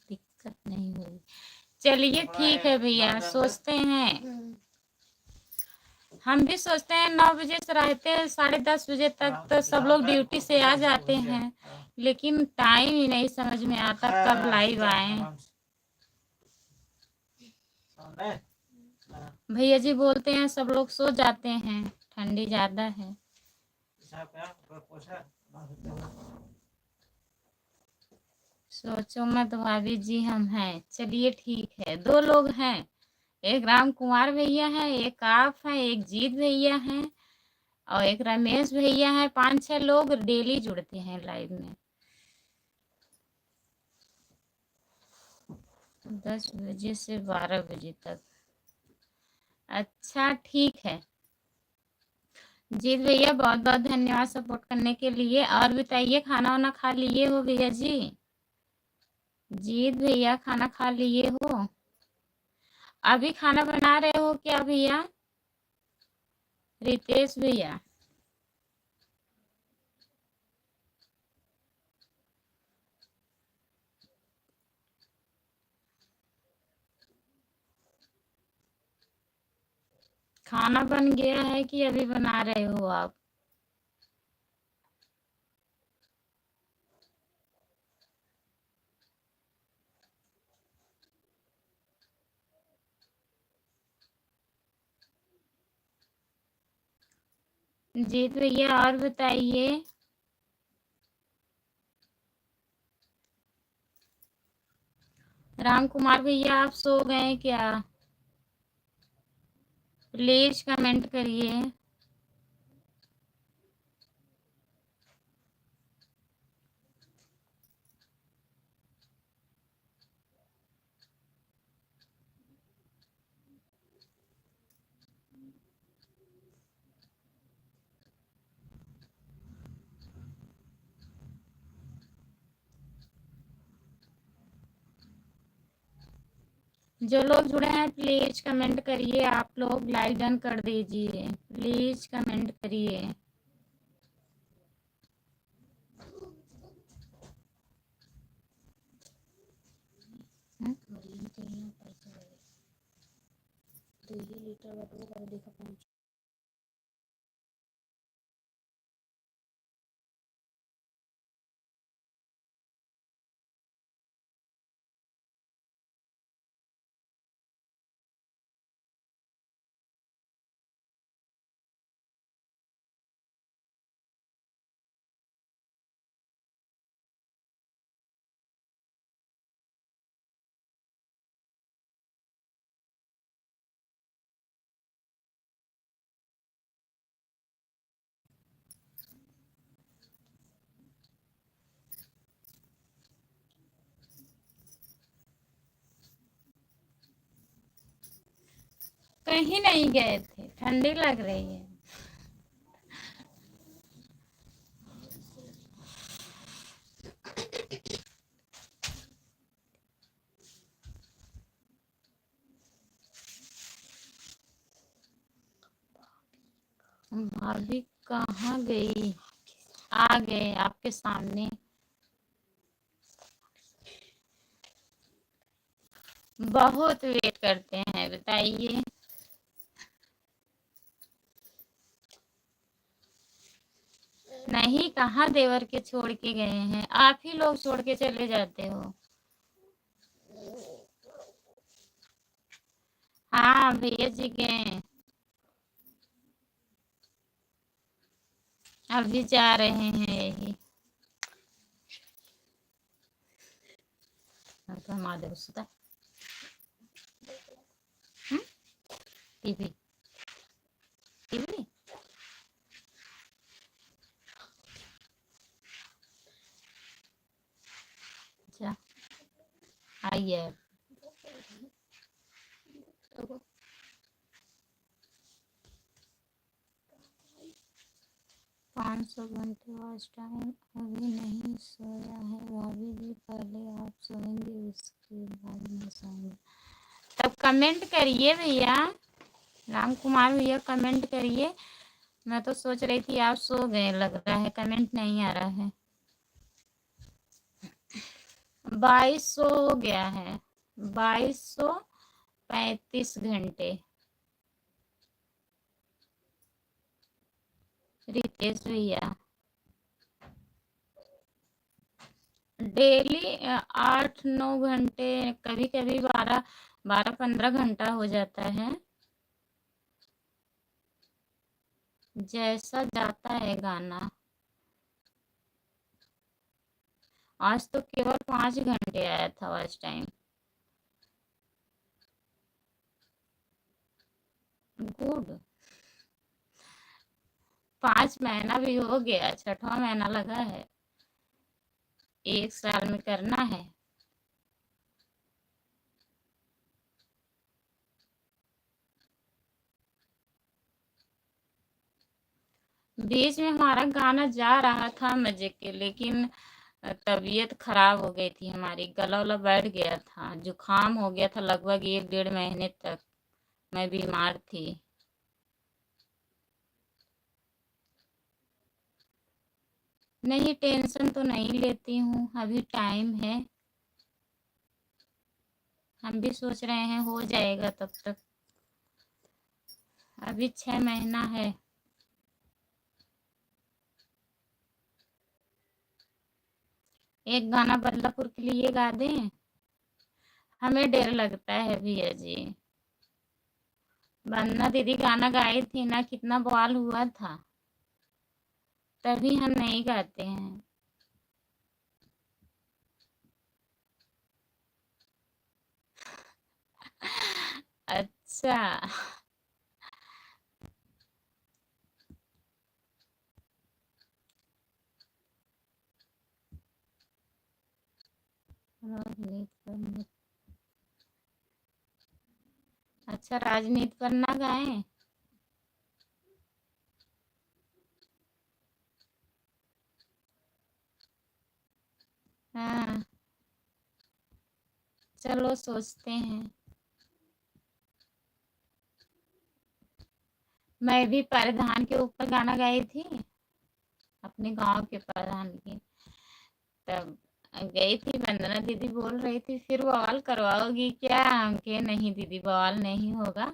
दिक्कत नहीं होगी। चलिए ठीक है भैया, सोचते हैं, हम भी सोचते हैं 9 बजे से रहते हैं 10:30 बजे तक, तो सब लोग ड्यूटी से आ जाते हैं, लेकिन टाइम ही नहीं समझ में आता कब लाइव आए। भैया जी बोलते हैं सब लोग सो जाते हैं, ठंडी ज्यादा है। सोचो मत भाभी जी, हम हैं। चलिए ठीक है, 2 लोग हैं, एक राम कुमार भैया है, एक आप हैं, एक जीत भैया हैं, और एक रमेश भैया है। 5-6 लोग डेली जुड़ते हैं लाइव में। 10 बजे से 12 बजे तक। अच्छा ठीक है जीत भैया, बहुत बहुत धन्यवाद सपोर्ट करने के लिए। और बताइए, खाना वाना खा लिए हो भैया जी? जीत भैया खाना खा लिए हो? अभी खाना बना रहे हो क्या भैया? रितेश भैया खाना बन गया है कि अभी बना रहे हो आप? जीत भैया और बताइए। राम कुमार भैया आप सो गए क्या? प्लीज कमेंट करिए। जो लोग जुड़े हैं प्लीज कमेंट करिए, आप लोग लाइक डन कर दीजिए, प्लीज कमेंट करिए। कहीं नहीं गए थे, ठंडी लग रही है। भाभी कहाँ गई? आ गए आपके सामने। बहुत वेट करते हैं, बताइए। नहीं, कहाँ देवर के छोड़ के गए हैं, आप ही लोग छोड़ के चले जाते हो। हाँ भैया जी गए, अभी जा रहे हैं यही। तो हम आधे सुता टीवी टीवी अच्छा आइए। 500 घंटे वॉच टाइम, अभी नहीं सोया है भाभी जी, पहले आप सोएंगे उसके बाद मैं सोऊंगी। तब कमेंट करिए भैया, राम कुमार भैया कमेंट करिए। मैं तो सोच रही थी आप सो गए, लग रहा है कमेंट नहीं आ रहा है। 2200 हो गया है, 2235 घंटे। रितेश भैया डेली 8-9 घंटे, कभी कभी 12-15 घंटा हो जाता है, जैसा जाता है गाना। आज तो केवल 5 घंटे आया था वॉच टाइम। गुड, 5 महीना भी हो गया, 6वां महीना लगा है, 1 साल में करना है। बीच में हमारा गाना जा रहा था मजे के, लेकिन तबीयत खराब हो गई थी हमारी, गला वला बैठ गया था, जुकाम हो गया था, लगभग 1-1.5 महीने तक मैं बीमार थी। नहीं, टेंशन तो नहीं लेती हूँ, अभी टाइम है, हम भी सोच रहे हैं हो जाएगा तब तक, अभी 6 महीना है। एक गाना बदलापुर के लिए गा दें? हमें डर लगता है भैया जी। वंदना दीदी गाना गाई थी ना, कितना बवाल हुआ था, तभी हम नहीं गाते हैं। अच्छा, राजनीति पर अच्छा, राजनीति पर ना गाएं? हाँ, चलो सोचते हैं। मैं भी प्रधान के ऊपर गाना गाई थी, अपने गांव के प्रधान की। तब गई थी, वंदना दीदी बोल रही थी फिर बवाल करवाओगी क्या? हम कहे नहीं दीदी, बवाल नहीं होगा,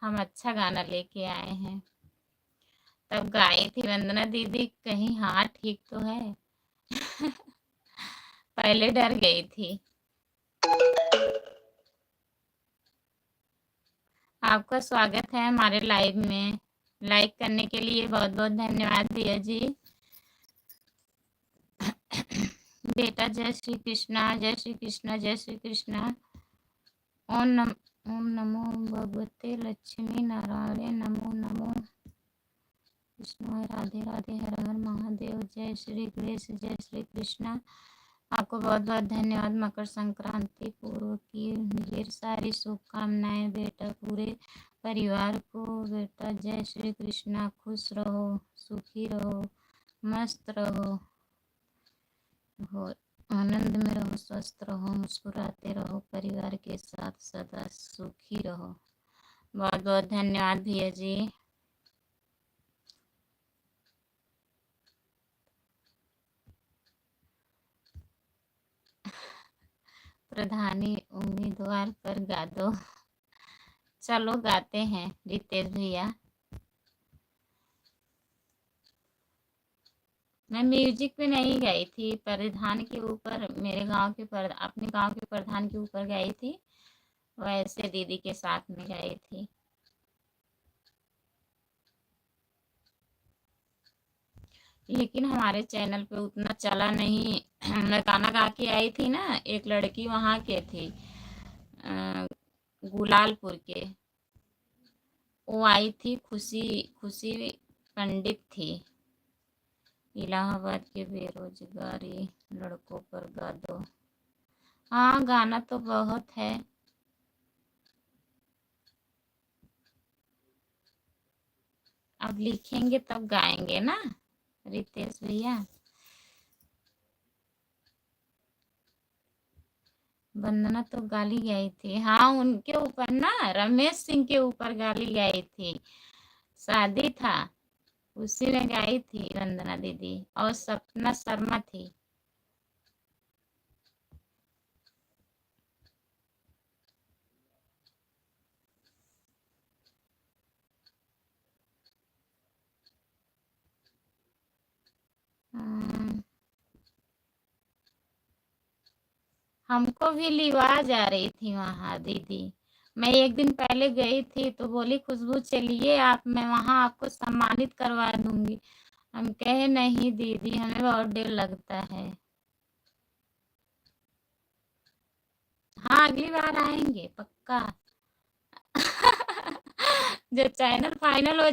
हम अच्छा गाना लेके आए हैं। तब गाई थी वंदना दीदी, कहीं हाँ ठीक तो है। पहले डर गई थी। आपका स्वागत है हमारे लाइव में। लाइक करने के लिए बहुत बहुत धन्यवाद भैया जी। बेटा जय श्री कृष्णा, जय श्री कृष्णा, जय श्री कृष्णा। ओम नमो भगवते लक्ष्मी नारायण, नमो नमो विष्णु, राधे राधे, हर हर महादेव, जय श्री गणेश, जय श्री कृष्णा। आपको बहुत बहुत धन्यवाद। मकर संक्रांति पूर्व की ढेर सारी शुभकामनाएं बेटा, पूरे परिवार को। बेटा जय श्री कृष्णा, खुश रहो, सुखी रहो, मस्त रहो, हो आनंद में रहो, स्वस्थ रहो, मुस्कुराते रहो, परिवार के साथ सदा सुखी रहो। बहुत बहुत धन्यवाद भैया जी। प्रधानी उम्मीदवार पर गा दो। चलो गाते हैं रितेश भैया। मैं म्यूजिक पे नहीं गई थी, प्रधान के ऊपर, मेरे गांव के अपने गांव के प्रधान के ऊपर गई थी, वैसे दीदी के साथ में गई थी। लेकिन हमारे चैनल पे उतना चला नहीं। मैं गाना गा के आई थी ना, एक लड़की वहाँ के थी, गुलालपुर के, वो आई थी, खुशी खुशी पंडित थी। इलाहाबाद के बेरोजगारी लड़कों पर गा दो। हाँ गाना तो बहुत है। अब लिखेंगे तब गाएंगे ना रितेश भैया। वंदना तो गाली गई थी, हाँ उनके ऊपर ना, रमेश सिंह के ऊपर गाली गई थी। शादी था, उसी में गाई थी वंदना दीदी, और सपना शर्मा थी। हमको भी लिवाज आ रही थी वहाँ दीदी। मैं एक दिन पहले गई थी तो बोली खुशबू चलिए आप, मैं वहाँ आपको सम्मानित करवा दूंगी। हम कहे नहीं दीदी, हमें बहुत डर लगता है। हाँ अगली बार आएंगे पक्का। जो चैनल फाइनल हो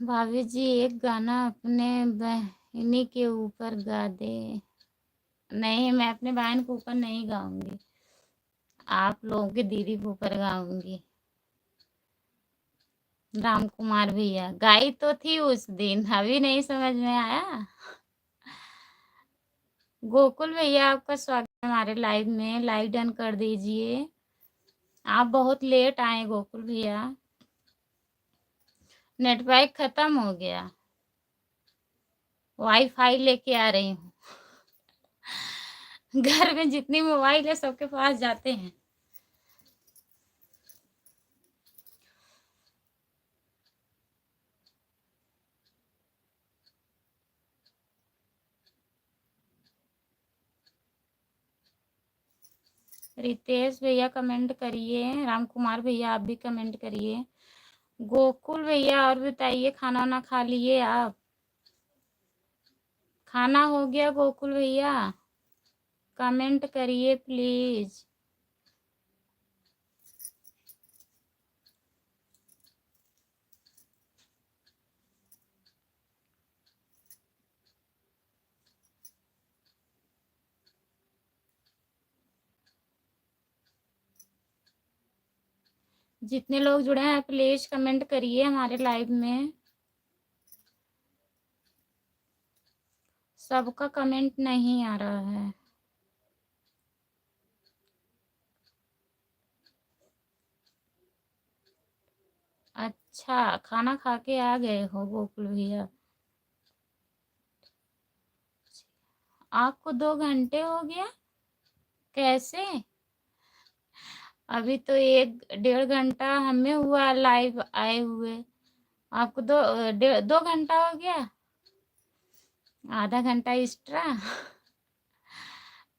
भाभी जी एक गाना अपने बहनी के ऊपर गा दे। नहीं मैं अपने बहन के ऊपर नहीं गाऊंगी, आप लोगों के दीदी के ऊपर गाऊंगी। राम कुमार भैया गाई तो थी उस दिन, अभी नहीं समझ में आया। गोकुल भैया आपका स्वागत है हमारे लाइव में, लाइव डन कर दीजिए। आप बहुत लेट आए गोकुल भैया, नेटवर्क खत्म हो गया, वाईफाई लेके आ रही हूँ। घर में जितनी मोबाइल है सबके पास जाते हैं। रितेश भैया कमेंट करिए, राम कुमार भैया आप भी कमेंट करिए। गोकुल भैया और बताइए, खाना वाना खा लिए आप? खाना हो गया गोकुल भैया? कमेंट करिए प्लीज। जितने लोग जुड़े हैं प्लीज कमेंट करिए हमारे लाइव में। सबका कमेंट नहीं आ रहा है। अच्छा, खाना खा के आ गए हो गोकुल भैया? आपको 2 घंटे हो गया? कैसे? अभी तो 1 डेढ़ घंटा हमें हुआ लाइव आए हुए। आपको 2 घंटा हो गया? आधा घंटा एक्स्ट्रा।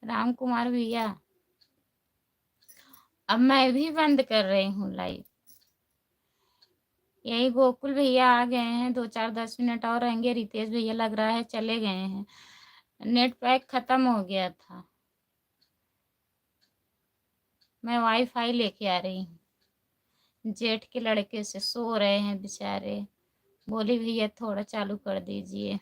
राम कुमार भैया, अब मैं भी बंद कर रही हूँ लाइव। यही गोकुल भैया आ गए हैं, 2-4-10 मिनट और रहेंगे। रितेश भैया लग रहा है चले गए हैं, नेट पैक खत्म हो गया था। मैं वाईफाई लेके आ रही हूँ। जेठ के लड़के से सो रहे हैं बेचारे, बोली भैया थोड़ा चालू कर दीजिए।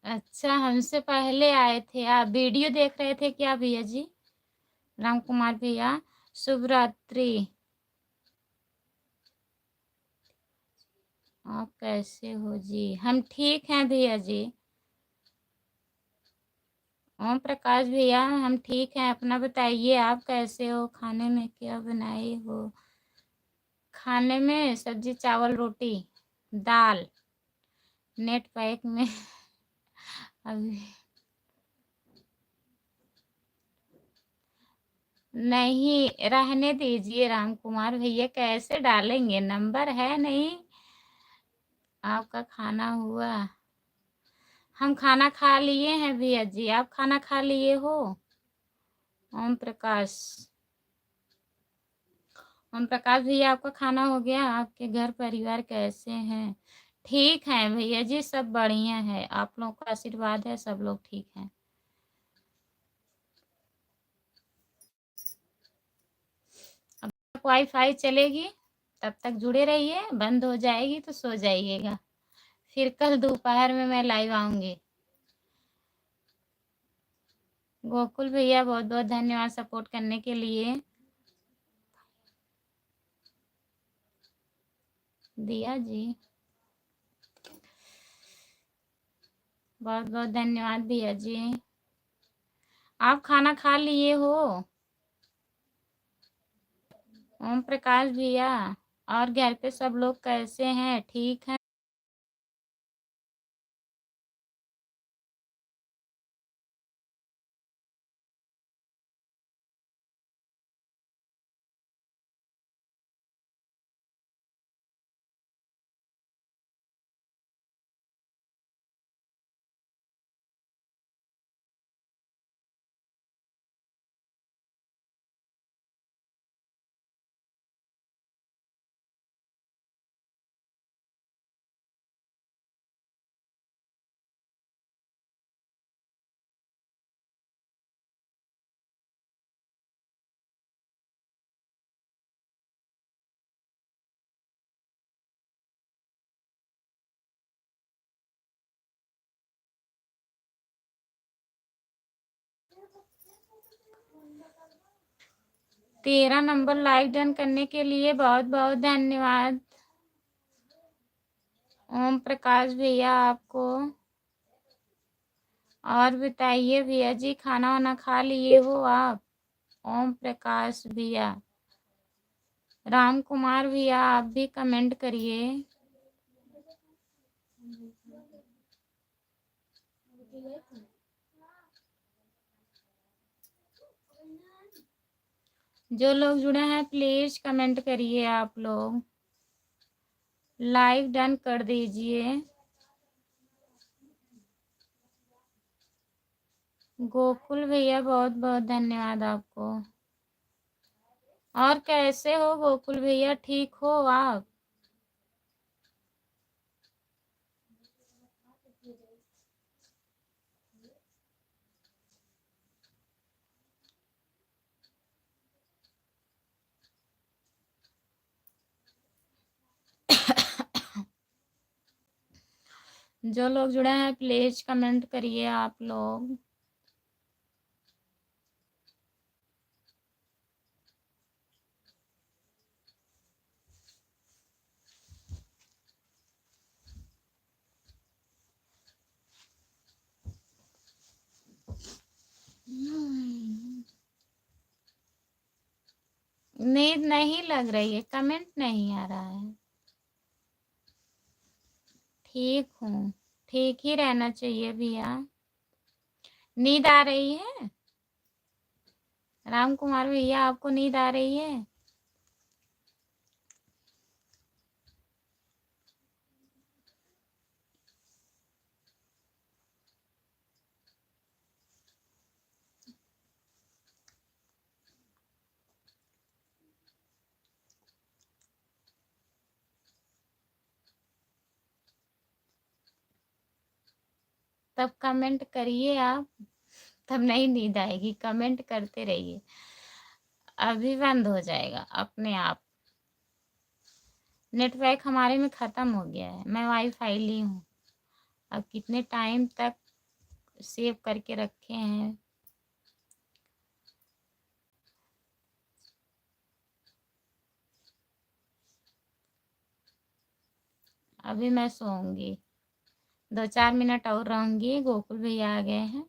अच्छा, हमसे पहले आए थे आप? वीडियो देख रहे थे क्या भैया जी? राम कुमार भैया शुभ रात्रि। आप कैसे हो जी? हम ठीक हैं भैया जी। ओम प्रकाश भैया हम ठीक हैं, अपना बताइए आप कैसे हो? खाने में क्या बनाए हो? खाने में सब्जी चावल रोटी दाल, नेट पैक में अभी नहीं, रहने दीजिए राम कुमार भैया, कैसे डालेंगे? नंबर है नहीं। आपका खाना हुआ? हम खाना खा लिए हैं भैया जी, आप खाना खा लिए हो? ओम प्रकाश, ओम प्रकाश भैया आपका खाना हो गया? आपके घर परिवार कैसे हैं? ठीक हैं भैया जी, सब बढ़िया है, आप लोगों का आशीर्वाद है, सब लोग ठीक हैं। अब वाईफाई चलेगी तब तक जुड़े रहिए, बंद हो जाएगी तो सो जाइएगा। फिर कल दोपहर में मैं लाइव आऊंगी। गोकुल भैया बहुत बहुत धन्यवाद सपोर्ट करने के लिए। दिया जी बहुत बहुत धन्यवाद भैया जी। आप खाना खा लिए हो? ओम प्रकाश भैया, और घर पे सब लोग कैसे हैं? ठीक हैं? तेरा नंबर लाइव डन करने के लिए बहुत बहुत धन्यवाद ओम प्रकाश भैया आपको। और बताइए भैया जी, खाना वाना खा लिए हो आप? ओम प्रकाश भैया, राम कुमार भैया आप भी कमेंट करिए। जो लोग जुड़े हैं प्लीज कमेंट करिए आप लोग, लाइव डन कर दीजिए। गोकुल भैया बहुत बहुत धन्यवाद आपको। और कैसे हो गोकुल भैया, ठीक हो आप? जो लोग जुड़े हैं प्लीज कमेंट करिए आप लोग। नींद नहीं लग रही है, कमेंट नहीं आ रहा है। ठीक हूँ, ठीक ही रहना चाहिए भैया। नींद आ रही है राम कुमार भैया, आपको नींद आ रही है? तब कमेंट करिए आप, तब नहीं नींद आएगी। कमेंट करते रहिए, अभी बंद हो जाएगा अपने आप। नेटवर्क हमारे में ख़त्म हो गया है, मैं वाईफाई ली हूँ। अब कितने टाइम तक सेव करके रखे हैं। अभी मैं सोऊंगी, 2-4 मिनट और रहूंगी। गोकुल भैया आ गए हैं।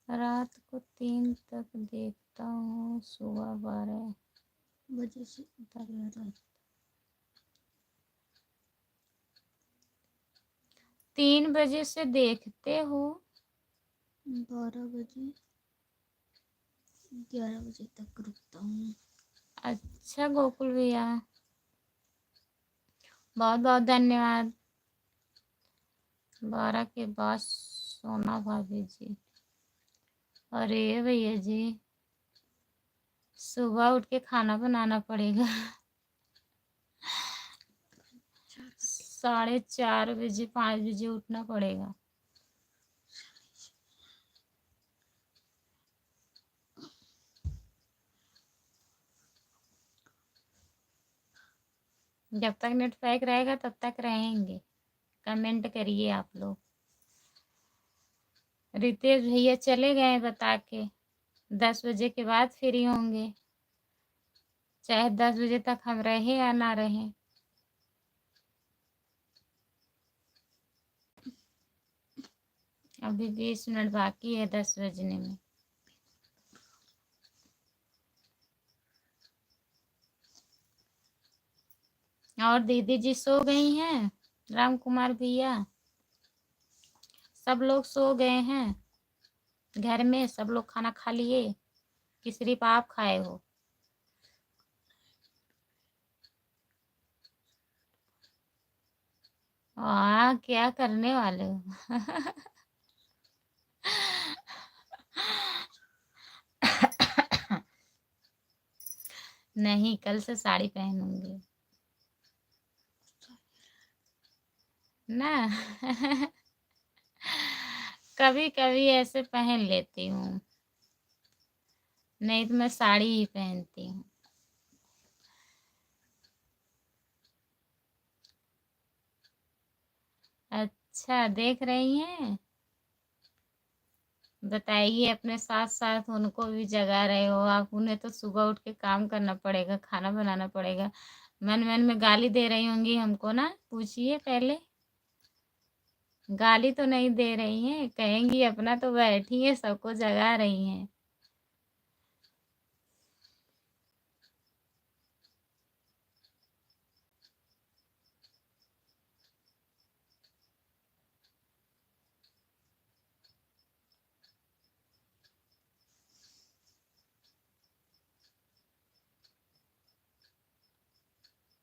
रात को 3 तक देखता हूँ, सुबह 12 बजे से 3 बजे से देखते हो, 12 बजे 11 बजे तक रुकता हूँ। अच्छा गोकुल भैया, बहुत बहुत धन्यवाद। 12 के बाद सोना भाभी जी। अरे भैया जी, सुबह उठ के खाना बनाना पड़ेगा। 4:30 बजे 5 बजे उठना पड़ेगा। जब तक नेट पैक रहेगा तब तक रहेंगे। कमेंट करिए आप लोग। रितेश भैया चले गए बता के, 10 बजे के बाद फ्री होंगे, चाहे 10 बजे तक हम रहे या ना रहे। अभी 20 मिनट बाकी है 10 बजने में। और दीदी जी सो गई हैं, राम कुमार भैया सब लोग सो गए हैं घर में। सब लोग खाना खा लिए कि सिर्फ आप खाए हो? क्या करने वाले हो? नहीं, कल से साड़ी पहनूंगी ना। कभी कभी ऐसे पहन लेती हूँ, नहीं तो मैं साड़ी ही पहनती हूँ। अच्छा, देख रही हैं? बताइए, अपने साथ साथ उनको भी जगा रहे हो आप। उन्हें तो सुबह उठ के काम करना पड़ेगा, खाना बनाना पड़ेगा। मन मन में गाली दे रही होंगी हमको ना? पूछिए पहले। गाली तो नहीं दे रही हैं, कहेंगी अपना तो बैठी है, सबको जगा रही हैं।